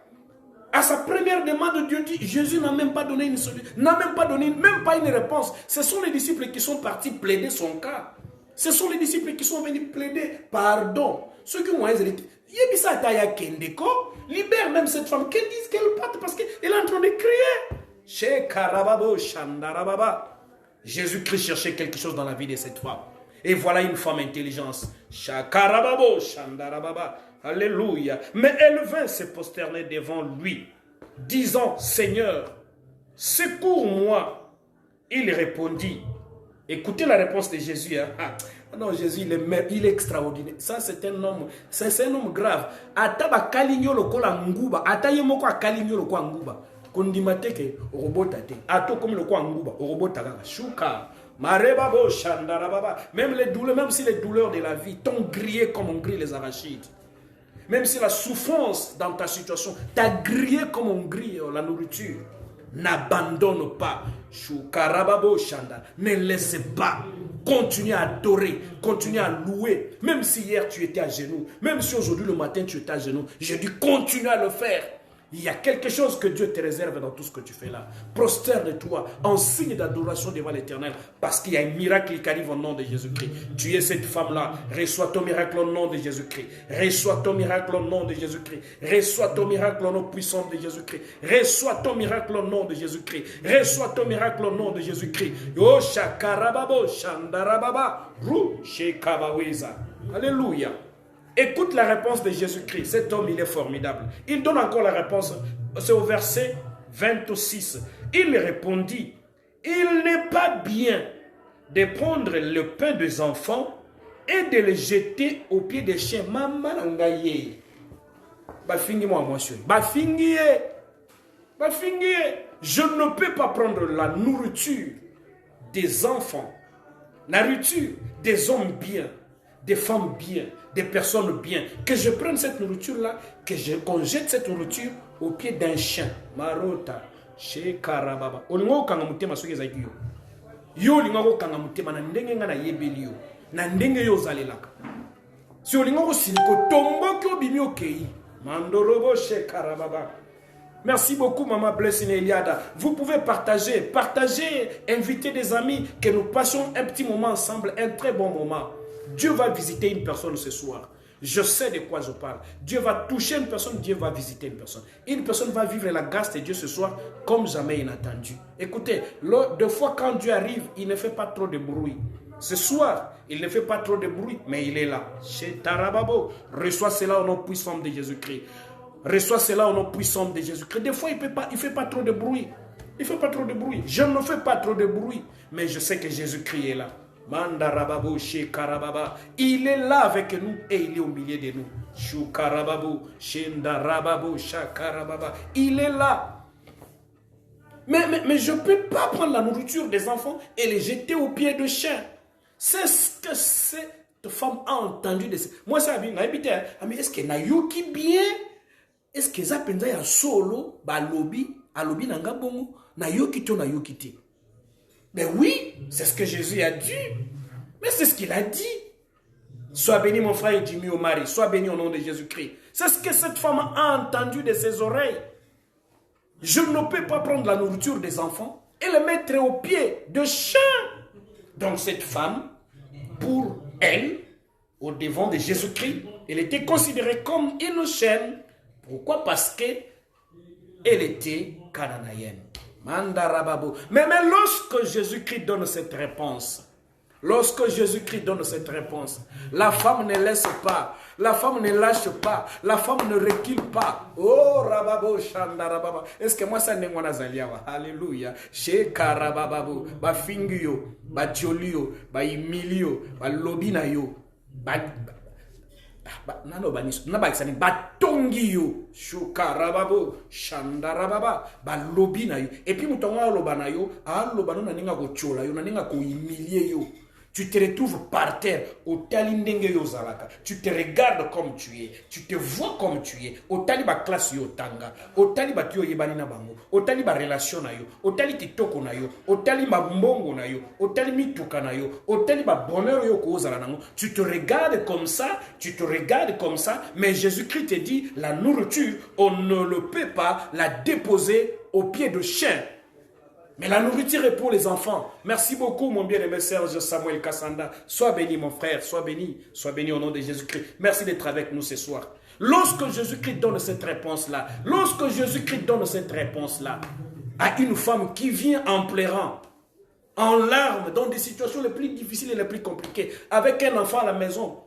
À sa première demande, Dieu dit, Jésus n'a même pas donné une solution, n'a même pas donné même pas une réponse. Ce sont les disciples qui sont partis plaider son cas. Ce sont les disciples qui sont venus plaider pardon. Ceux qui ont hésité, libère même cette femme, qu'elle dise qu'elle parte parce qu'elle est en train de crier. Chez Karababo, Shandarababa. Jésus-Christ cherchait quelque chose dans la vie de cette femme. Et voilà une femme intelligente. Shakarababo, Shandarababa. Alléluia. Mais elle vint se prosterner devant lui, disant, Seigneur, secours-moi. Il répondit. Écoutez la réponse de Jésus. Hein? Ah, non, Jésus, il est extraordinaire. Ça, c'est un homme grave. Ataba kaligno lokola nguba. Atayemoko kaligno lokola nguba. Kondimateke robotate. Ato comme le quoi nguba. Robotaka. Shuka. Marebabo Shandarababa. Même les douleurs, même si les douleurs de la vie t'ont grillé comme on grille les arachides. Même si la souffrance dans ta situation t'a grillé comme on grille la nourriture. N'abandonne pas. Shukarababo Shanda. Ne laisse pas. Continue à adorer. Continue à louer. Même si hier tu étais à genoux. Même si aujourd'hui le matin tu étais à genoux. J'ai dit continue à le faire. Il y a quelque chose que Dieu te réserve dans tout ce que tu fais là. Prosterne-toi en signe d'adoration devant l'Éternel. Parce qu'il y a un miracle qui arrive au nom de Jésus-Christ. Tu es cette femme-là. Reçois ton miracle au nom de Jésus-Christ. Reçois ton miracle au nom de Jésus-Christ. Reçois ton miracle au nom puissant de Jésus-Christ. Reçois ton miracle au nom de Jésus-Christ. Reçois ton miracle au nom de Jésus-Christ. Yo shakarababo shandarababa ru shekabaweza. Alléluia. Écoute la réponse de Jésus-Christ. Cet homme, il est formidable. Il donne encore la réponse. C'est au verset 26. Il répondit, il n'est pas bien de prendre le pain des enfants et de le jeter aux pieds des chiens. Maman nangaye. Bafingi moi monsieur. Bafingi. Je ne peux pas prendre la nourriture des enfants, la nourriture des hommes bien, des femmes bien, des personnes bien, que je prenne cette nourriture-là, qu'on jette cette nourriture au pied d'un chien. Marota, chez Karababa. Olingo kanga mutema soki ezaki yo. Yo olingo kanga mutema na ndenge nga na yebeli yo. Na ndenge yo zalelaka. Si olingo siliko tomboki obimi okei. Mandorobo chez Karababa. Merci beaucoup, Maman Blessing Eliada. Vous pouvez partager, inviter des amis, que nous passions un petit moment ensemble, un très bon moment. Dieu va visiter une personne ce soir. Je sais de quoi je parle. Dieu va toucher une personne, Dieu va visiter une personne. Une personne va vivre la grâce de Dieu ce soir comme jamais inattendu. Écoutez, deux fois quand Dieu arrive, il ne fait pas trop de bruit. Ce soir, il ne fait pas trop de bruit, mais il est là. Chez Tarababo, reçois cela au nom puissant de Jésus-Christ. Reçois cela au nom puissant de Jésus-Christ. Des fois, il ne fait pas trop de bruit. Il ne fait pas trop de bruit. Je ne fais pas trop de bruit, mais je sais que Jésus-Christ est là. Mandarababo, Shekarababa. Il est là avec nous et il est au milieu de nous. Shukarababo, Shendarababo, Shakarababa. Il est là. Mais je ne peux pas prendre la nourriture des enfants et les jeter aux pieds de chiens. C'est ce que cette femme a entendu. Moi, ça a bien. Mais est-ce que Nayuki bien? Est-ce que ça penza ya solo, ba lobby, alobi nanga bongo, Nayuki to Nayuki te? Mais oui, c'est ce que Jésus a dit. Mais c'est ce qu'il a dit. Sois béni mon frère Jimmy Omari, sois béni au nom de Jésus-Christ. C'est ce que cette femme a entendu de ses oreilles. Je ne peux pas prendre la nourriture des enfants et le mettre aux pieds de chiens. Donc cette femme, pour elle, au devant de Jésus-Christ, elle était considérée comme une chienne. Pourquoi? Parce qu'elle était cananéenne. Mandarababo. Mais lorsque Jésus-Christ donne cette réponse, la femme ne laisse pas, la femme ne lâche pas, la femme ne recule pas. Oh, rababo, shandarababa. Est-ce que moi ça n'est pas nazaliawa? Alléluia. Chez Karabababo, ba fingio, ba tiolio, ba imilio, ba lobinayo, batongiyo shukarababo shandarababa balobinayo et puis mutonga lobanayo alobano na ninga ko chola yo na ninga ko humilier yo. Tu te retrouves par terre au talindenge yo zalaka. Tu te regardes comme tu es, tu te vois comme tu es. Au taliba classe yo tanga, au taliba tio yebani na bango, au taliba relation na yo, au tali kitoko na yo, au taliba mbongo na yo, au tali mituka na yo, au taliba bonheur yo ko zala nango. Tu te regardes comme ça, mais Jésus-Christ te dit la nourriture, on ne le peut pas la déposer aux pieds de chiens. Mais la nourriture est pour les enfants. Merci beaucoup, mon bien-aimé Serge Samuel Kassanda. Sois béni, mon frère. Sois béni au nom de Jésus-Christ. Merci d'être avec nous ce soir. Lorsque Jésus-Christ donne cette réponse-là, à une femme qui vient en pleurant, en larmes, dans des situations les plus difficiles et les plus compliquées, avec un enfant à la maison,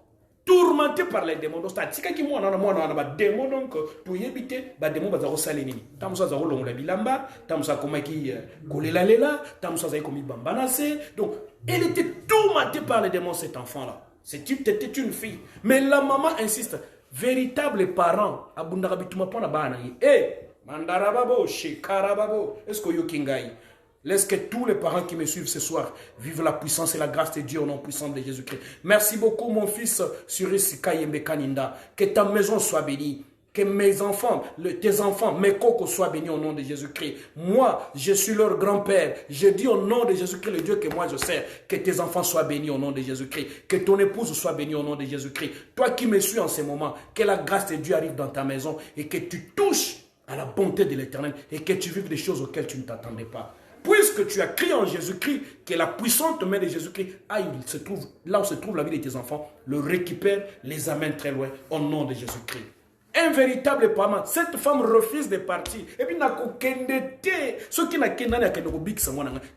tourmenté par les démons. Donc, c'est-à-dire que moi, on a des démons, donc, pour y éviter, les démons vont se salir. Tam ça, ça roule la bilamba, tam ça, comme qui colle la lela, tam ça, ça, comme bambanassé. Donc, elle était tourmentée par les démons, cet enfant-là. C'était une fille. Mais la maman insiste, véritable parent, abundarabituma pona bana. Mandarababo, Shekarababo, est-ce que Yokingai? Laisse que tous les parents qui me suivent ce soir vivent la puissance et la grâce de Dieu au nom puissant de Jésus-Christ. Merci beaucoup, mon fils, Surisika Yembekaninda. Que ta maison soit bénie. Que mes enfants, tes enfants, mes cocos soient bénis au nom de Jésus-Christ. Moi, je suis leur grand-père. Je dis au nom de Jésus-Christ, le Dieu que moi je sers, que tes enfants soient bénis au nom de Jésus-Christ. Que ton épouse soit bénie au nom de Jésus-Christ. Toi qui me suis en ce moment, que la grâce de Dieu arrive dans ta maison et que tu touches à la bonté de l'Éternel et que tu vives des choses auxquelles tu ne t'attendais pas. Puisque tu as crié en Jésus-Christ, que la puissante main de Jésus-Christ, là où se trouve la vie de tes enfants, le récupère, les amène très loin, au nom de Jésus-Christ. Un véritable parent, cette femme refuse de partir. Et puis,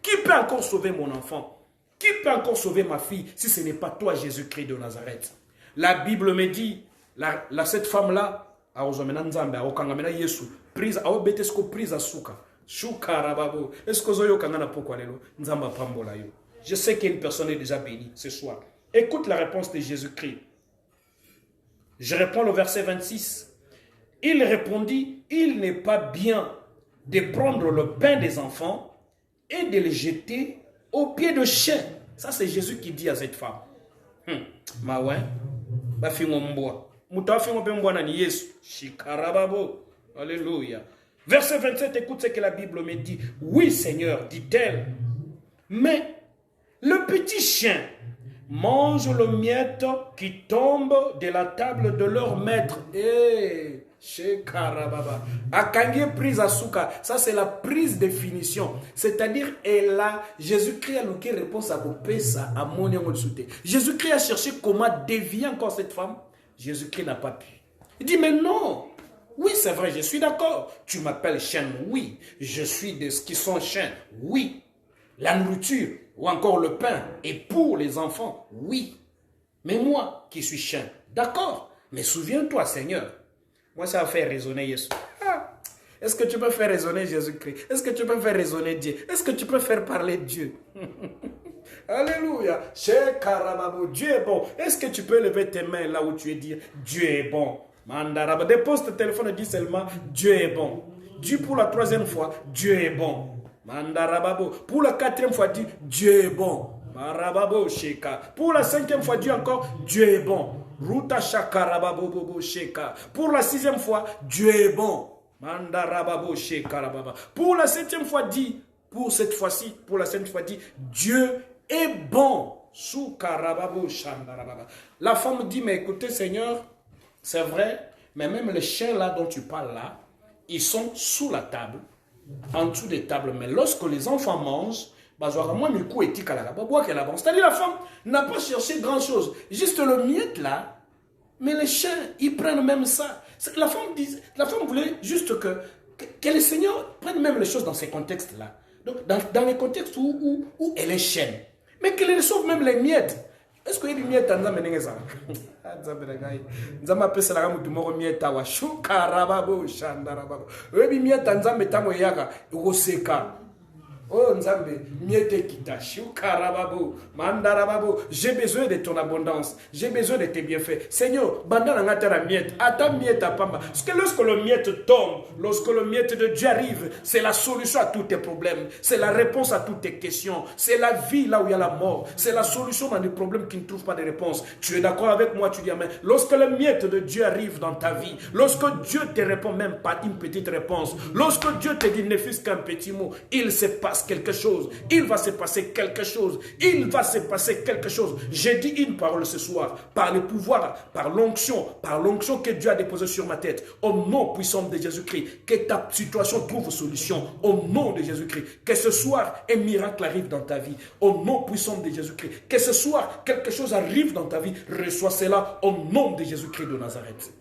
qui peut encore sauver mon enfant? Qui peut encore sauver ma fille si ce n'est pas toi, Jésus-Christ de Nazareth? La Bible me dit, cette femme-là, prise à souka. Est-ce que je sais qu'une personne est déjà bénie ce soir. Écoute la réponse de Jésus-Christ. Je réponds au verset 26. Il répondit, il n'est pas bien de prendre le pain des enfants et de le jeter aux pieds de chiens. Ça, c'est Jésus qui dit à cette femme. Alléluia. Verset 27, écoute ce que la Bible me dit. Oui, Seigneur, dit-elle, mais le petit chien mange le miette qui tombe de la table de leur maître. Chez Karababa. Akange prise à souka. Ça, c'est la prise de finition. C'est-à-dire, Jésus-Christ a loqué réponse à Bopesa, à mon Jésus-Christ a cherché comment dévier encore cette femme. Jésus-Christ n'a pas pu. Il dit, mais non. Oui, c'est vrai, je suis d'accord. Tu m'appelles chien, oui. Je suis de ce qui sont chiens, oui. La nourriture ou encore le pain est pour les enfants, oui. Mais moi qui suis chien, d'accord. Mais souviens-toi, Seigneur. Moi, ça va faire raisonner Jésus. Est-ce que tu peux faire raisonner Jésus-Christ? Est-ce que tu peux faire raisonner Dieu? Est-ce que tu peux faire parler Dieu? Alléluia. Chez Karababo, Dieu est bon. Est-ce que tu peux lever tes mains là où tu es dire Dieu est bon? Mandaraba, dépose ton téléphone et dis seulement Dieu est bon. Dis pour la 3e fois, Dieu est bon. Mandarababo. Pour la 4e fois, dis Dieu est bon. Marababo Sheka. Pour la 5e fois, dis encore Dieu est bon. Ruta Shakarababo Bobo Sheka. Pour la 6e fois, Dieu est bon. Mandarababo Shekarababa. Pour la 7e fois, dis, pour cette fois-ci, pour la 7e fois, dis Dieu est bon. Soukarababo Shandarababa. La femme dit, mais écoutez Seigneur, c'est vrai, mais même les chiens là dont tu parles là, ils sont sous la table, en dessous des tables. Mais lorsque les enfants mangent, c'est-à-dire la femme n'a pas cherché grand chose, juste le miette là, mais les chiens, ils prennent même ça. La femme voulait juste que les seigneurs prennent même les choses dans ces contextes-là. Donc, dans les contextes où elle est chienne, mais qu'elle reçoive même les miettes. Est-ce qu'il y a des miettes dans les ça? Nzama pesa la mutu moko mieta wa shuka rababo shandarababo. Webi mieta nzambe tamo yaka ukoseka. Oh Nzambe, miete kita shuka rababo mandarababo. J'ai besoin de ton abondance. J'ai besoin de tes bienfaits. Seigneur, bandana ngatara miette. Ata miette pamba. Parce que lorsque le miette tombe, lorsque le miette de Dieu arrive, c'est la solution à tous tes problèmes. C'est la réponse à toutes tes questions. C'est la vie là où il y a la mort. C'est la solution dans des problèmes qui ne trouvent pas de réponse. Tu es d'accord avec moi? Tu dis amen. Lorsque le miette de Dieu arrive dans ta vie, lorsque Dieu te répond même pas une petite réponse, lorsque Dieu te dit ne fût-ce qu'un petit mot, il se passe quelque chose. Il va se passer quelque chose. Il va se passer quelque chose. J'ai dit une parole ce soir, par le pouvoir, par l'onction que Dieu a déposée sur ma tête, au nom puissant de Jésus-Christ, que ta situation trouve solution, au nom de Jésus-Christ. Que ce soir, un miracle arrive dans ta vie, au nom puissant de Jésus-Christ. Que ce soir, quelque chose arrive dans ta vie, reçois cela au nom de Jésus-Christ de Nazareth.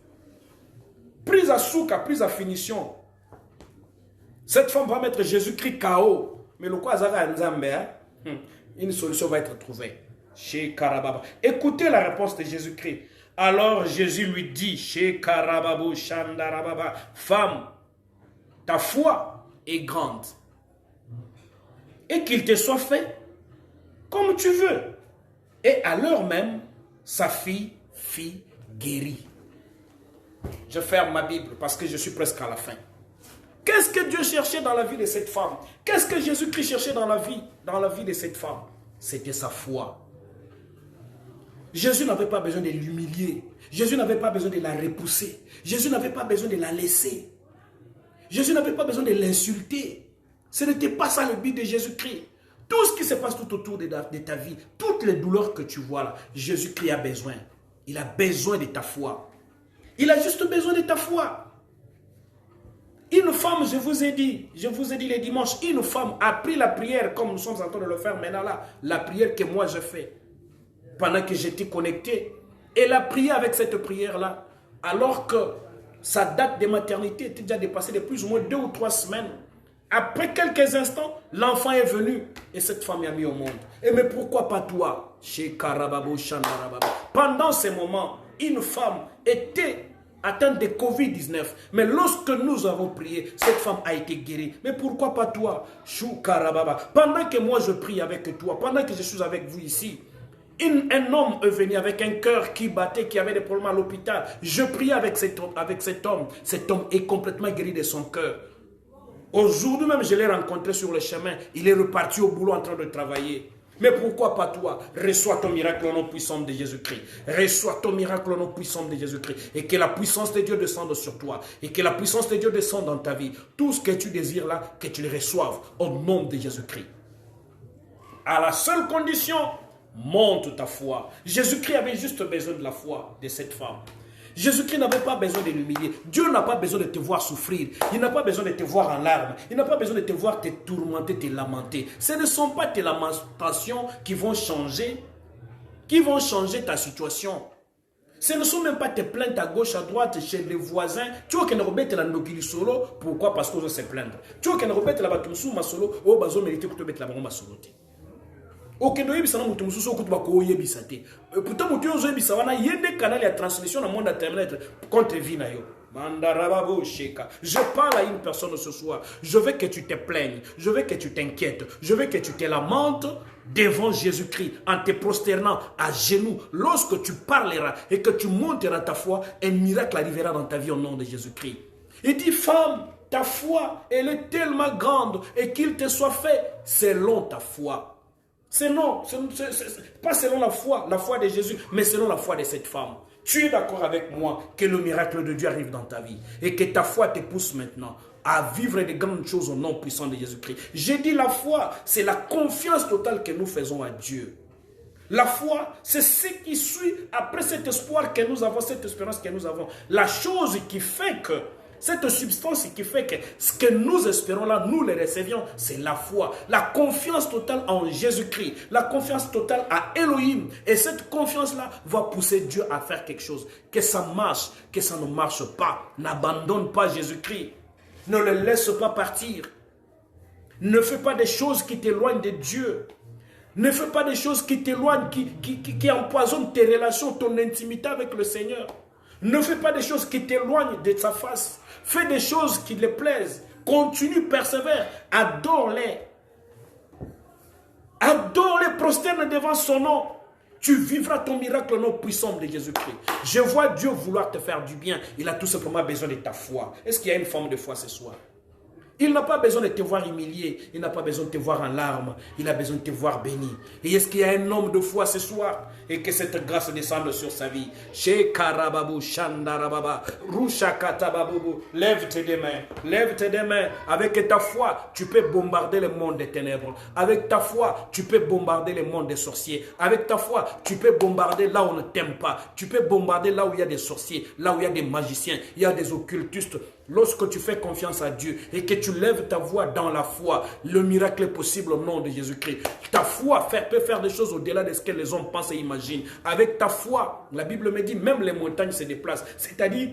Prise à souka, prise à finition. Cette femme va mettre Jésus-Christ KO. Mais le quoi Zara Nzambe, Une solution va être trouvée. Chez Karababa. Écoutez la réponse de Jésus-Christ. Alors Jésus lui dit, chez Karababou Shandarababa, femme, ta foi est grande. Et qu'il te soit fait comme tu veux. Et à l'heure même, sa fille fut guérie. Je ferme ma Bible parce que je suis presque à la fin. Qu'est-ce que Dieu cherchait dans la vie de cette femme? Qu'est-ce que Jésus-Christ cherchait dans la vie de cette femme? C'était sa foi. Jésus n'avait pas besoin de l'humilier. Jésus n'avait pas besoin de la repousser. Jésus n'avait pas besoin de la laisser. Jésus n'avait pas besoin de l'insulter. Ce n'était pas ça le but de Jésus-Christ. Tout ce qui se passe tout autour de ta vie, toutes les douleurs que tu vois là, Jésus-Christ a besoin. Il a besoin de ta foi. Il a juste besoin de ta foi. Une femme, je vous ai dit les dimanches, une femme a pris la prière comme nous sommes en train de le faire maintenant là, la prière que moi je fais. Pendant que j'étais connecté, elle a prié avec cette prière-là, alors que sa date de maternité était déjà dépassée de plus ou moins 2 ou 3 semaines. Après quelques instants, l'enfant est venu et cette femme est mise au monde. Et mais pourquoi pas toi? Chez Karababo Shandarababa. Pendant ces moments, une femme était atteinte de Covid-19. Mais lorsque nous avons prié, cette femme a été guérie. Mais pourquoi pas toi? Chou Karababa. Pendant que moi je prie avec toi, pendant que je suis avec vous ici, un homme est venu avec un cœur qui battait, qui avait des problèmes à l'hôpital. Je priais avec cet homme. Cet homme est complètement guéri de son cœur. Aujourd'hui même, je l'ai rencontré sur le chemin. Il est reparti au boulot en train de travailler. Mais pourquoi pas toi? Reçois ton miracle au nom puissant de Jésus-Christ. Reçois ton miracle au nom puissant de Jésus-Christ. Et que la puissance de Dieu descende sur toi. Et que la puissance de Dieu descende dans ta vie. Tout ce que tu désires là, que tu le reçoives au nom de Jésus-Christ. À la seule condition, monte ta foi. Jésus-Christ avait juste besoin de la foi de cette femme. Jésus-Christ n'avait pas besoin de l'humilier. Dieu n'a pas besoin de te voir souffrir. Il n'a pas besoin de te voir en larmes. Il n'a pas besoin de te voir te tourmenter, te lamenter. Ce ne sont pas tes lamentations qui vont changer ta situation. Ce ne sont même pas tes plaintes à gauche, à droite, chez les voisins. Tu vois qu'on rebête la nokili solo. Pourquoi? Parce qu'on veut se plaindre. Tu vois qu'on rebête la batumsu ma solo. Oh, bazo mérite que tu mettes la bango ma solo. Ok, donc il y a des gens qui ont été pourtant, il y a des canaux de transmission dans le monde internet contre vie. Je parle à une personne ce soir. Je veux que tu te plaignes. Je veux que tu t'inquiètes. Je veux que tu te lamentes devant Jésus-Christ en te prosternant à genoux. Lorsque tu parleras et que tu monteras ta foi, un miracle arrivera dans ta vie au nom de Jésus-Christ. Il dit, femme, ta foi, elle est tellement grande et qu'il te soit fait selon ta foi. Pas selon la foi de Jésus, mais selon la foi de cette femme. Tu es d'accord avec moi que le miracle de Dieu arrive dans ta vie et que ta foi te pousse maintenant à vivre de grandes choses au nom puissant de Jésus-Christ. J'ai dit la foi, c'est la confiance totale que nous faisons à Dieu. La foi, c'est ce qui suit après cet espoir que nous avons, cette espérance que nous avons. La chose qui fait que cette substance qui fait que ce que nous espérons là, nous le recevions, c'est la foi. La confiance totale en Jésus-Christ. La confiance totale à Elohim. Et cette confiance-là va pousser Dieu à faire quelque chose. Que ça marche, que ça ne marche pas. N'abandonne pas Jésus-Christ. Ne le laisse pas partir. Ne fais pas des choses qui t'éloignent de Dieu. Ne fais pas des choses qui t'éloignent, qui empoisonnent tes relations, ton intimité avec le Seigneur. Ne fais pas des choses qui t'éloignent de sa face. Fais des choses qui le plaisent. Continue, persévère. Adore-les. Adore-les, prosterne devant son nom. Tu vivras ton miracle au nom puissant de Jésus-Christ. Je vois Dieu vouloir te faire du bien. Il a tout simplement besoin de ta foi. Est-ce qu'il y a une forme de foi ce soir? Il n'a pas besoin de te voir humilié. Il n'a pas besoin de te voir en larmes. Il a besoin de te voir béni. Et est-ce qu'il y a un homme de foi ce soir? Et que cette grâce descende sur sa vie. Chez Karababou, Shandarababa, Rushakatababou. Lève tes deux mains. Lève tes deux mains. Avec ta foi, tu peux bombarder le monde des ténèbres. Avec ta foi, tu peux bombarder le monde des sorciers. Avec ta foi, tu peux bombarder là où on ne t'aime pas. Tu peux bombarder là où il y a des sorciers, là où il y a des magiciens, il y a des occultistes. Lorsque tu fais confiance à Dieu et que tu lèves ta voix dans la foi, le miracle est possible au nom de Jésus-Christ. Ta foi peut faire des choses au-delà de ce que les hommes pensent et imaginent. Avec ta foi, la Bible me dit, même les montagnes se déplacent. C'est-à-dire,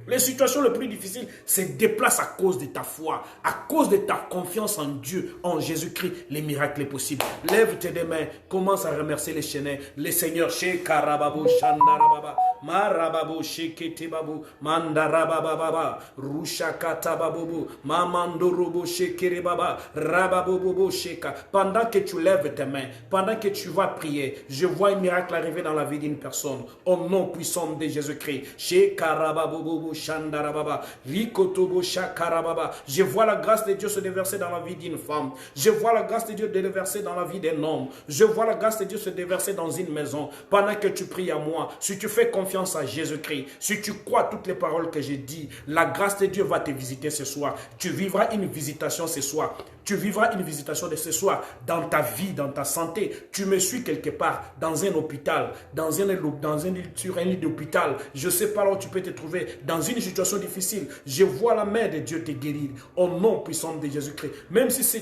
Les situations les plus difficiles se déplacent à cause de ta foi, à cause de ta confiance en Dieu, en Jésus-Christ. Les miracles sont possibles. Lève tes deux mains, commence à remercier les chaînets, les seigneurs. Chez Karababo, Shandarababa, Marababo, Shekete Babu, Mandarababa, Rushakata Babobo, Mamandorobo, Shekere Baba, Rababobo, Sheka. Pendant que tu lèves tes mains, pendant que tu vas prier, je vois un miracle arriver dans la vie d'une personne. Au nom puissant de Jésus-Christ. Chez Karababobo, Shandarababa, Rikotobo, Shakarababa. Je vois la grâce de Dieu se déverser dans la vie d'une femme. Je vois la grâce de Dieu se déverser dans la vie d'un homme. Je vois la grâce de Dieu se déverser dans une maison. Pendant que tu pries à moi, si tu fais confiance à Jésus-Christ, si tu crois toutes les paroles que j'ai dit, la grâce de Dieu va te visiter ce soir. Tu vivras une visitation ce soir. Tu vivras une visitation de ce soir dans ta vie, dans ta santé. Tu me suis quelque part, dans un hôpital, sur un lit d'hôpital. Je ne sais pas là où tu peux te trouver, dans une situation difficile. Je vois la main de Dieu te guérir au nom puissant de Jésus-Christ. Même si ce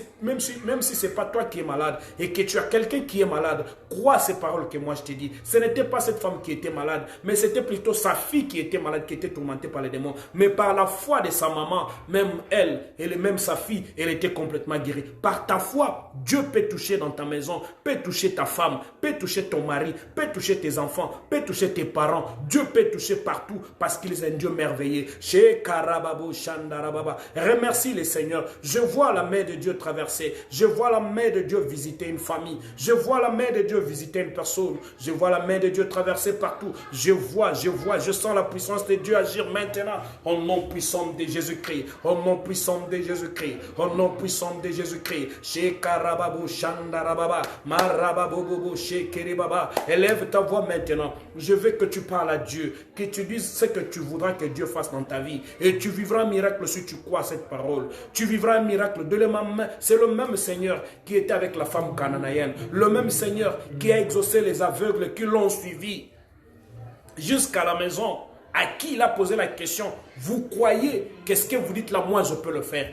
n'est pas toi qui es malade et que tu as quelqu'un qui est malade, crois ces paroles que moi je te dis. Ce n'était pas cette femme qui était malade, mais c'était plutôt sa fille qui était malade, qui était tourmentée par les démons. Mais par la foi de sa maman, même elle même sa fille, elle était complètement guérie. Par ta foi, Dieu peut toucher dans ta maison, peut toucher ta femme, peut toucher ton mari, peut toucher tes enfants, peut toucher tes parents. Dieu peut toucher partout parce qu'il est un Dieu merveilleux. Chez Karababo Shandarababa. Remercie le Seigneur. Je vois la main de Dieu traverser. Je vois la main de Dieu visiter une famille. Je vois la main de Dieu visiter une personne. Je vois la main de Dieu traverser partout. Je sens la puissance de Dieu agir maintenant. Au nom puissant de Jésus-Christ. Au nom puissant de Jésus-Christ. Au nom puissant de Jésus-Christ. Chez Karababo Shandarababa. Marababobo chez Keribaba. Élève ta voix maintenant. Je veux que tu parles à Dieu. Que tu dises ce que tu voudras que Dieu fasse dans ta vie. Et tu vivras un miracle si tu crois à cette parole. Tu vivras un miracle de la main. C'est le même Seigneur qui était avec la femme cananéenne. Le même Seigneur qui a exaucé les aveugles qui l'ont suivi jusqu'à la maison. À qui il a posé la question, vous croyez qu'est-ce que vous dites là, moi je peux le faire.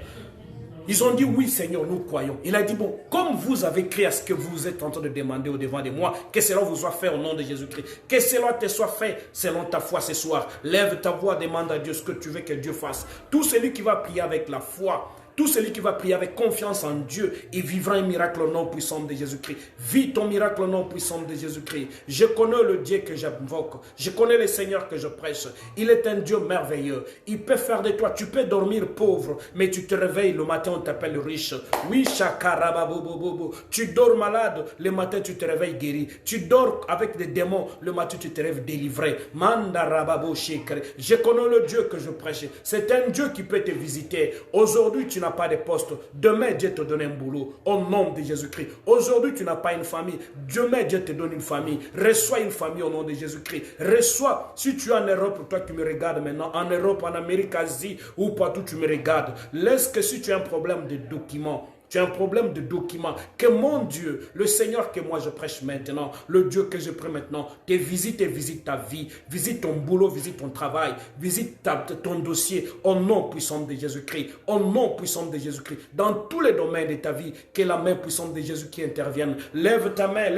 Ils ont dit oui Seigneur, nous croyons. Il a dit bon, comme vous avez créé à ce que vous êtes en train de demander au devant de moi, que cela vous soit fait au nom de Jésus-Christ. Que cela te soit fait selon ta foi ce soir. Lève ta voix, demande à Dieu ce que tu veux que Dieu fasse. Tout celui qui va prier avec la foi, tout celui qui va prier avec confiance en Dieu, il vivra un miracle au nom puissant de Jésus-Christ. Vis ton miracle au nom puissant de Jésus-Christ. Je connais le Dieu que j'invoque. Je connais le Seigneur que je prêche. Il est un Dieu merveilleux. Il peut faire de toi, tu peux dormir pauvre, mais tu te réveilles le matin, on t'appelle riche. Oui, chakarababobobobo. Tu dors malade, le matin tu te réveilles guéri. Tu dors avec des démons, le matin tu te réveilles délivré. Mandarababo shekre. Je connais le Dieu que je prêche. C'est un Dieu qui peut te visiter. Aujourd'hui, tu n'as pas de poste. Demain, Dieu te donne un boulot. Au nom de Jésus-Christ. Aujourd'hui, tu n'as pas une famille. Demain, Dieu te donne une famille. Reçois une famille au nom de Jésus-Christ. Reçois. Si tu es en Europe, toi qui me regardes maintenant, en Europe, en Amérique, Asie, ou partout tu me regardes, laisse que si tu as un problème de documents, tu as un problème de documents, que mon Dieu, le Seigneur que moi je prêche maintenant, le Dieu que je prie maintenant, te visite et visite ta vie, visite ton boulot, visite ton travail, visite ton dossier, au nom puissant de Jésus-Christ, au nom puissant de Jésus-Christ, dans tous les domaines de ta vie, que la main puissante de Jésus qui intervienne. Lève ta main,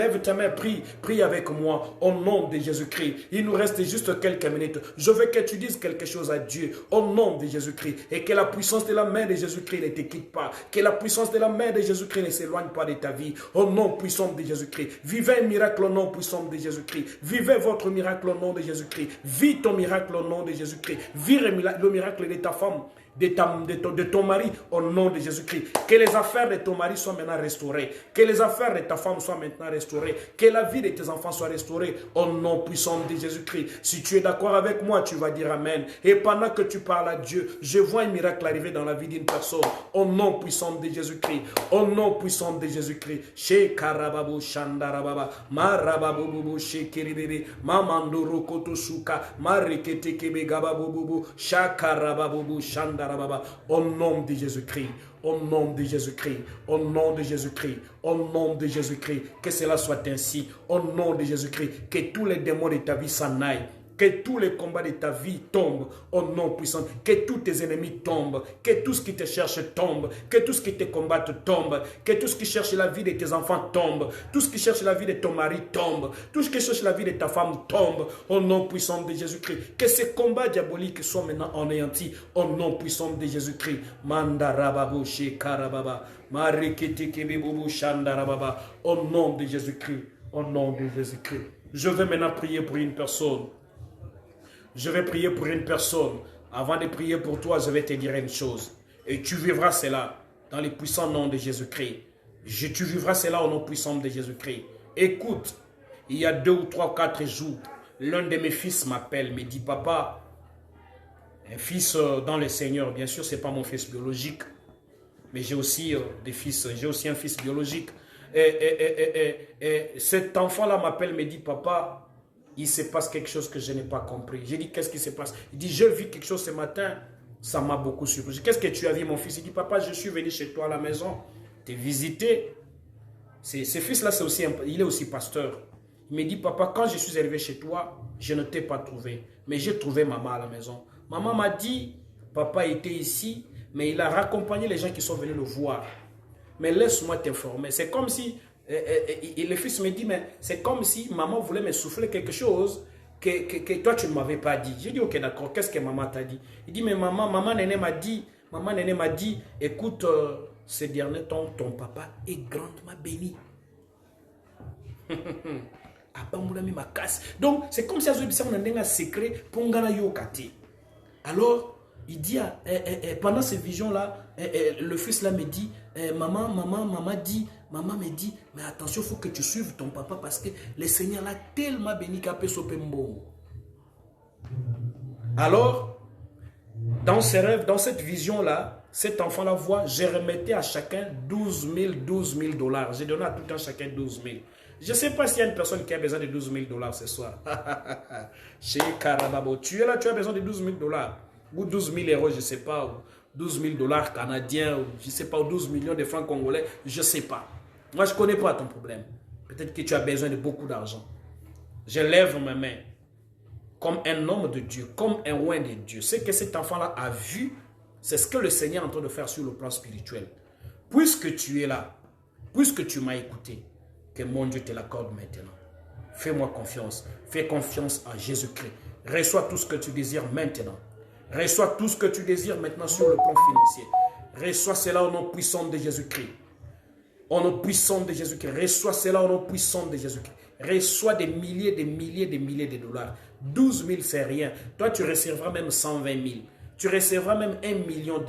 prie avec moi, au nom de Jésus-Christ. Il nous reste juste quelques minutes. Je veux que tu dises quelque chose à Dieu, au nom de Jésus-Christ, et que la puissance de la main de Jésus-Christ ne te quitte pas, que la puissance de la main de Jésus-Christ ne s'éloigne pas de ta vie. Au nom puissant de Jésus-Christ. Vivez un miracle au nom puissant de Jésus-Christ. Vivez votre miracle au nom de Jésus-Christ. Vis ton miracle au nom de Jésus-Christ. Vis le miracle de ta femme, de ton mari, au nom de Jésus-Christ. Que les affaires de ton mari soient maintenant restaurées. Que les affaires de ta femme soient maintenant restaurées. Que la vie de tes enfants soit restaurée, au nom puissant de Jésus-Christ. Si tu es d'accord avec moi, tu vas dire Amen. Et pendant que tu parles à Dieu, je vois un miracle arriver dans la vie d'une personne, au nom puissant de Jésus-Christ. Au nom puissant de Jésus-Christ. Chez Karababo Shandarababa, Marababobo Shekiribebe, Mamandoro Kotosuka, Marikete Kebegababobo, Shakarababobo Shandarababa. Au nom de Jésus-Christ, au nom de Jésus-Christ, au nom de Jésus-Christ, au nom de Jésus-Christ, que cela soit ainsi, au nom de Jésus-Christ, que tous les démons de ta vie s'en aillent. Que tous les combats de ta vie tombent au nom puissant. Que tous tes ennemis tombent. Que tout ce qui te cherche tombe. Que tout ce qui te combatte tombe. Que tout ce qui cherche la vie de tes enfants tombe. Tout ce qui cherche la vie de ton mari tombe. Tout ce qui cherche la vie de ta femme tombe au nom puissant de Jésus-Christ. Que ces combats diaboliques soient maintenant anéantis au nom puissant de Jésus-Christ. Mandarababu shekarababa. Marikitikibibubu shandarababa. Au nom de Jésus-Christ. Au nom de Jésus-Christ. Je vais maintenant prier pour une personne. Je vais prier pour une personne. Avant de prier pour toi, je vais te dire une chose. Et tu vivras cela dans le puissant nom de Jésus-Christ. Tu vivras cela au nom puissant de Jésus-Christ. Écoute, il y a 2 ou 3 ou 4 jours, l'un de mes fils m'appelle, me dit, papa, un fils dans le Seigneur, bien sûr, ce n'est pas mon fils biologique, mais j'ai aussi des fils, j'ai aussi un fils biologique. Et cet enfant-là m'appelle, me dit, papa, il se passe quelque chose que je n'ai pas compris. J'ai dit, qu'est-ce qui se passe? Il dit, j'ai vu quelque chose ce matin, ça m'a beaucoup surpris. Qu'est-ce que tu as vu, mon fils? Il dit, papa, je suis venu chez toi à la maison, te visiter. Ce fils-là, il est aussi pasteur. Il me dit, papa, quand je suis arrivé chez toi, je ne t'ai pas trouvé, mais j'ai trouvé maman à la maison. Maman m'a dit, papa était ici, mais il a raccompagné les gens qui sont venus le voir. Mais laisse-moi t'informer. C'est comme si, le fils me dit, mais c'est comme si maman voulait me souffler quelque chose que toi tu ne m'avais pas dit. J'ai dit, ok, d'accord, qu'est-ce que maman t'a dit? Il dit, mais maman Néné m'a dit, écoute, ces derniers temps, ton papa est grandement béni. Donc, c'est comme si on a un secret pour un secret. Alors, il dit, pendant ces visions-là, le fils là me dit, maman me dit, mais attention, il faut que tu suives ton papa parce que le Seigneur l'a tellement béni qu'il a pu sauver mon. Alors, dans ses rêves, dans cette vision-là, cet enfant-là voit, je remettais à chacun 12 000 $. J'ai donné à tout un chacun 12 000. Je ne sais pas s'il y a une personne qui a besoin de 12 000 $ ce soir. Chez Karababo, tu es là, tu as besoin de 12 000 $. Ou 12 000 €, je ne sais pas. Ou 12 000 $ canadiens, ou je ne sais pas, ou 12 millions de francs congolais, je ne sais pas. Moi, je ne connais pas ton problème. Peut-être que tu as besoin de beaucoup d'argent. Je lève ma main comme un homme de Dieu, comme un oint de Dieu. Ce que cet enfant-là a vu, c'est ce que le Seigneur est en train de faire sur le plan spirituel. Puisque tu es là, puisque tu m'as écouté, que mon Dieu te l'accorde maintenant. Fais-moi confiance. Fais confiance à Jésus-Christ. Reçois tout ce que tu désires maintenant. Reçois tout ce que tu désires maintenant sur le plan financier. Reçois cela au nom puissant de Jésus-Christ. Au nom puissant de Jésus-Christ. Reçois cela au nom puissant de Jésus-Christ. Reçois des milliers de dollars. 12 000, c'est rien. Toi, tu recevras même 120 000. Tu recevras même 1,2 million.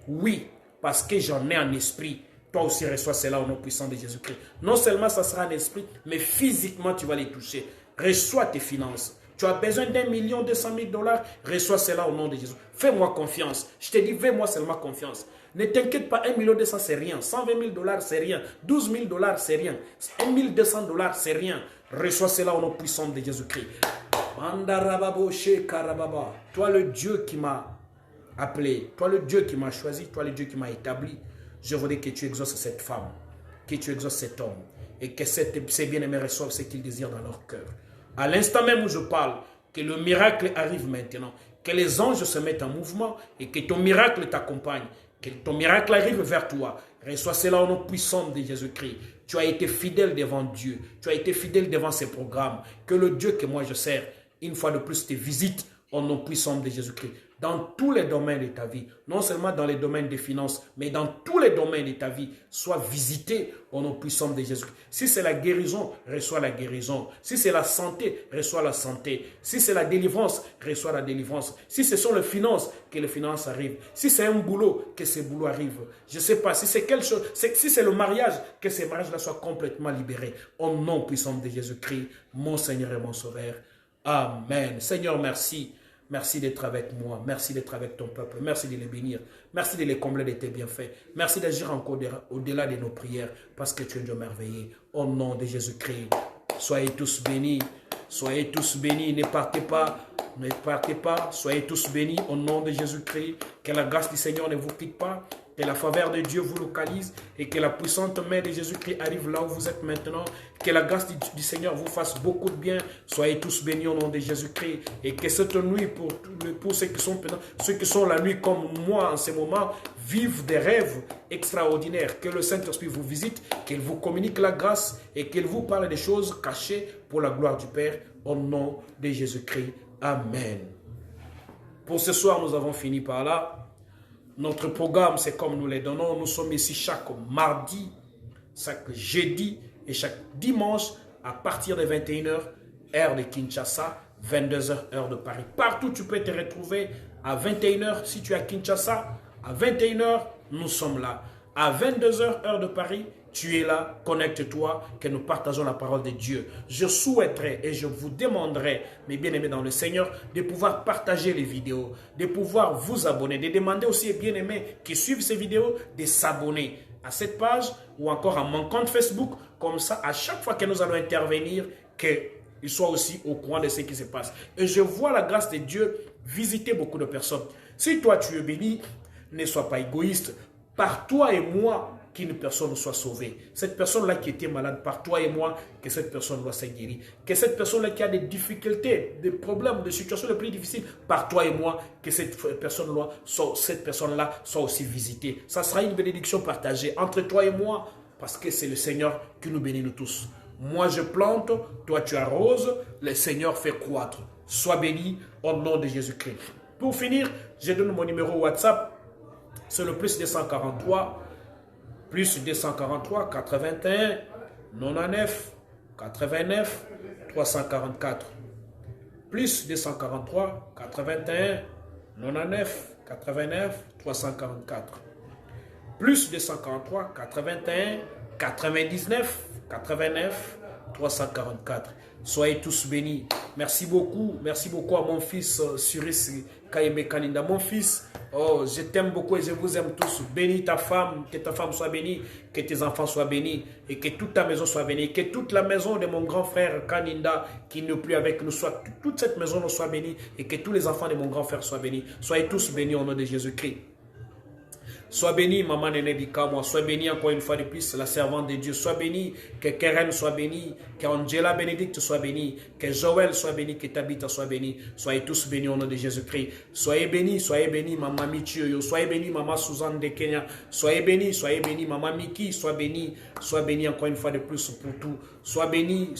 Oui, parce que j'en ai en esprit. Toi aussi reçois cela au nom puissant de Jésus-Christ. Non seulement ça sera un esprit, mais physiquement tu vas les toucher. Reçois tes finances. Tu as besoin d'1,2 million, reçois cela au nom de Jésus. Fais-moi confiance. Je te dis, fais-moi seulement confiance. Ne t'inquiète pas, 1,2 million, c'est rien. 120 000 $, c'est rien. 12 000 $, c'est rien. 1,2 million, c'est rien. Reçois cela au nom puissant de Jésus-Christ. Toi le Dieu qui m'a appelé, toi le Dieu qui m'a choisi, toi le Dieu qui m'a établi, je voudrais que tu exauces cette femme, que tu exauces cet homme, et que ces bien-aimés reçoivent ce qu'ils désirent dans leur cœur. À l'instant même où je parle, que le miracle arrive maintenant, que les anges se mettent en mouvement et que ton miracle t'accompagne, que ton miracle arrive vers toi. Reçois cela au nom puissant de Jésus-Christ. Tu as été fidèle devant Dieu, tu as été fidèle devant ses programmes. Que le Dieu que moi je sers, une fois de plus, te visite au nom puissant de Jésus-Christ. Dans tous les domaines de ta vie, non seulement dans les domaines des finances, mais dans tous les domaines de ta vie, sois visité au nom puissant de Jésus. Si c'est la guérison, reçois la guérison. Si c'est la santé, reçois la santé. Si c'est la délivrance, reçois la délivrance. Si ce sont les finances, que les finances arrivent. Si c'est un boulot, que ce boulot arrive. Je ne sais pas, si c'est quelque chose, si c'est le mariage, que ce mariage-là soit complètement libéré. Au nom puissant de Jésus-Christ, mon Seigneur et mon Sauveur. Amen. Seigneur, merci. Merci d'être avec moi. Merci d'être avec ton peuple. Merci de les bénir. Merci de les combler de tes bienfaits. Merci d'agir encore au-delà de nos prières parce que tu es un Dieu merveilleux. Au nom de Jésus-Christ, soyez tous bénis. Soyez tous bénis. Ne partez pas. Ne partez pas. Soyez tous bénis au nom de Jésus-Christ. Que la grâce du Seigneur ne vous quitte pas. Que la faveur de Dieu vous localise et que la puissante main de Jésus-Christ arrive là où vous êtes maintenant. Que la grâce du Seigneur vous fasse beaucoup de bien. Soyez tous bénis au nom de Jésus-Christ. Et que cette nuit, pour ceux qui sont la nuit comme moi en ce moment, vivent des rêves extraordinaires. Que le Saint-Esprit vous visite, qu'il vous communique la grâce et qu'il vous parle des choses cachées pour la gloire du Père. Au nom de Jésus-Christ. Amen. Pour ce soir, nous avons fini par là. Notre programme, c'est comme nous les donnons. Nous sommes ici chaque mardi, chaque jeudi et chaque dimanche à partir de 21h, heure de Kinshasa, 22h, heure de Paris. Partout, tu peux te retrouver à 21h si tu es à Kinshasa. À 21h, nous sommes là. À 22h, heure de Paris, tu es là, connecte-toi, que nous partageons la parole de Dieu. Je souhaiterais et je vous demanderai, mes bien-aimés dans le Seigneur, de pouvoir partager les vidéos, de pouvoir vous abonner, de demander aussi aux bien-aimés qui suivent ces vidéos de s'abonner à cette page ou encore à mon compte Facebook. Comme ça, à chaque fois que nous allons intervenir, qu'ils soient aussi au courant de ce qui se passe. Et je vois la grâce de Dieu visiter beaucoup de personnes. Si toi tu es béni, ne sois pas égoïste. Par toi et moi, qu'une personne soit sauvée. Cette personne-là qui était malade, par toi et moi, que cette personne doit se guérir. Que cette personne-là qui a des difficultés, des problèmes, des situations les plus difficiles, par toi et moi, que cette personne-là soit aussi visitée. Ça sera une bénédiction partagée entre toi et moi, parce que c'est le Seigneur qui nous bénit nous tous. Moi je plante, toi tu arroses, le Seigneur fait croître. Sois béni au nom de Jésus-Christ. Pour finir, je donne mon numéro WhatsApp. C'est le plus 243, plus 243, 81, 99, 89, 344. Plus 243, 81, 99, 89, 344. Plus 243, 81, 99, 89, 344. Soyez tous bénis. Merci beaucoup à mon fils Cyrus Kayembe Kaninda. Mon fils, oh, je t'aime beaucoup et je vous aime tous. Bénis ta femme, que ta femme soit bénie, que tes enfants soient bénis et que toute ta maison soit bénie. Que toute la maison de mon grand frère Kaninda qui n'est plus avec nous soit, toute cette maison soit bénie et que tous les enfants de mon grand frère soient bénis. Soyez tous bénis au nom de Jésus-Christ. Sois béni, maman Néné Bikamo. Sois béni encore une fois de plus, la servante de Dieu. Sois béni, que Keren soit béni, que Angela Bénédicte soit béni, que Joël soit béni, que Tabitha soit béni. Soyez tous bénis au nom de Jésus-Christ. Soyez béni, maman Michio. Soyez béni, maman Suzanne de Kenya. Soyez béni, maman Miki. Sois béni encore une fois de plus pour tout. Sois béni,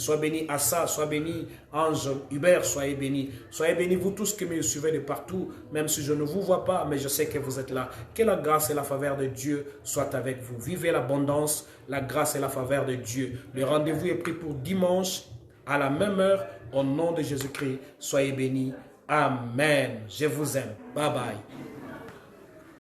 Assa, sois béni, Ange, Hubert, soyez béni. Soyez bénis, vous tous qui me suivez de partout, même si je ne vous vois pas, mais je sais que vous êtes là. Que la grâce et la faveur de Dieu soient avec vous. Vivez l'abondance, la grâce et la faveur de Dieu. Le rendez-vous est pris pour dimanche à la même heure. Au nom de Jésus-Christ, soyez bénis. Amen. Je vous aime. Bye bye.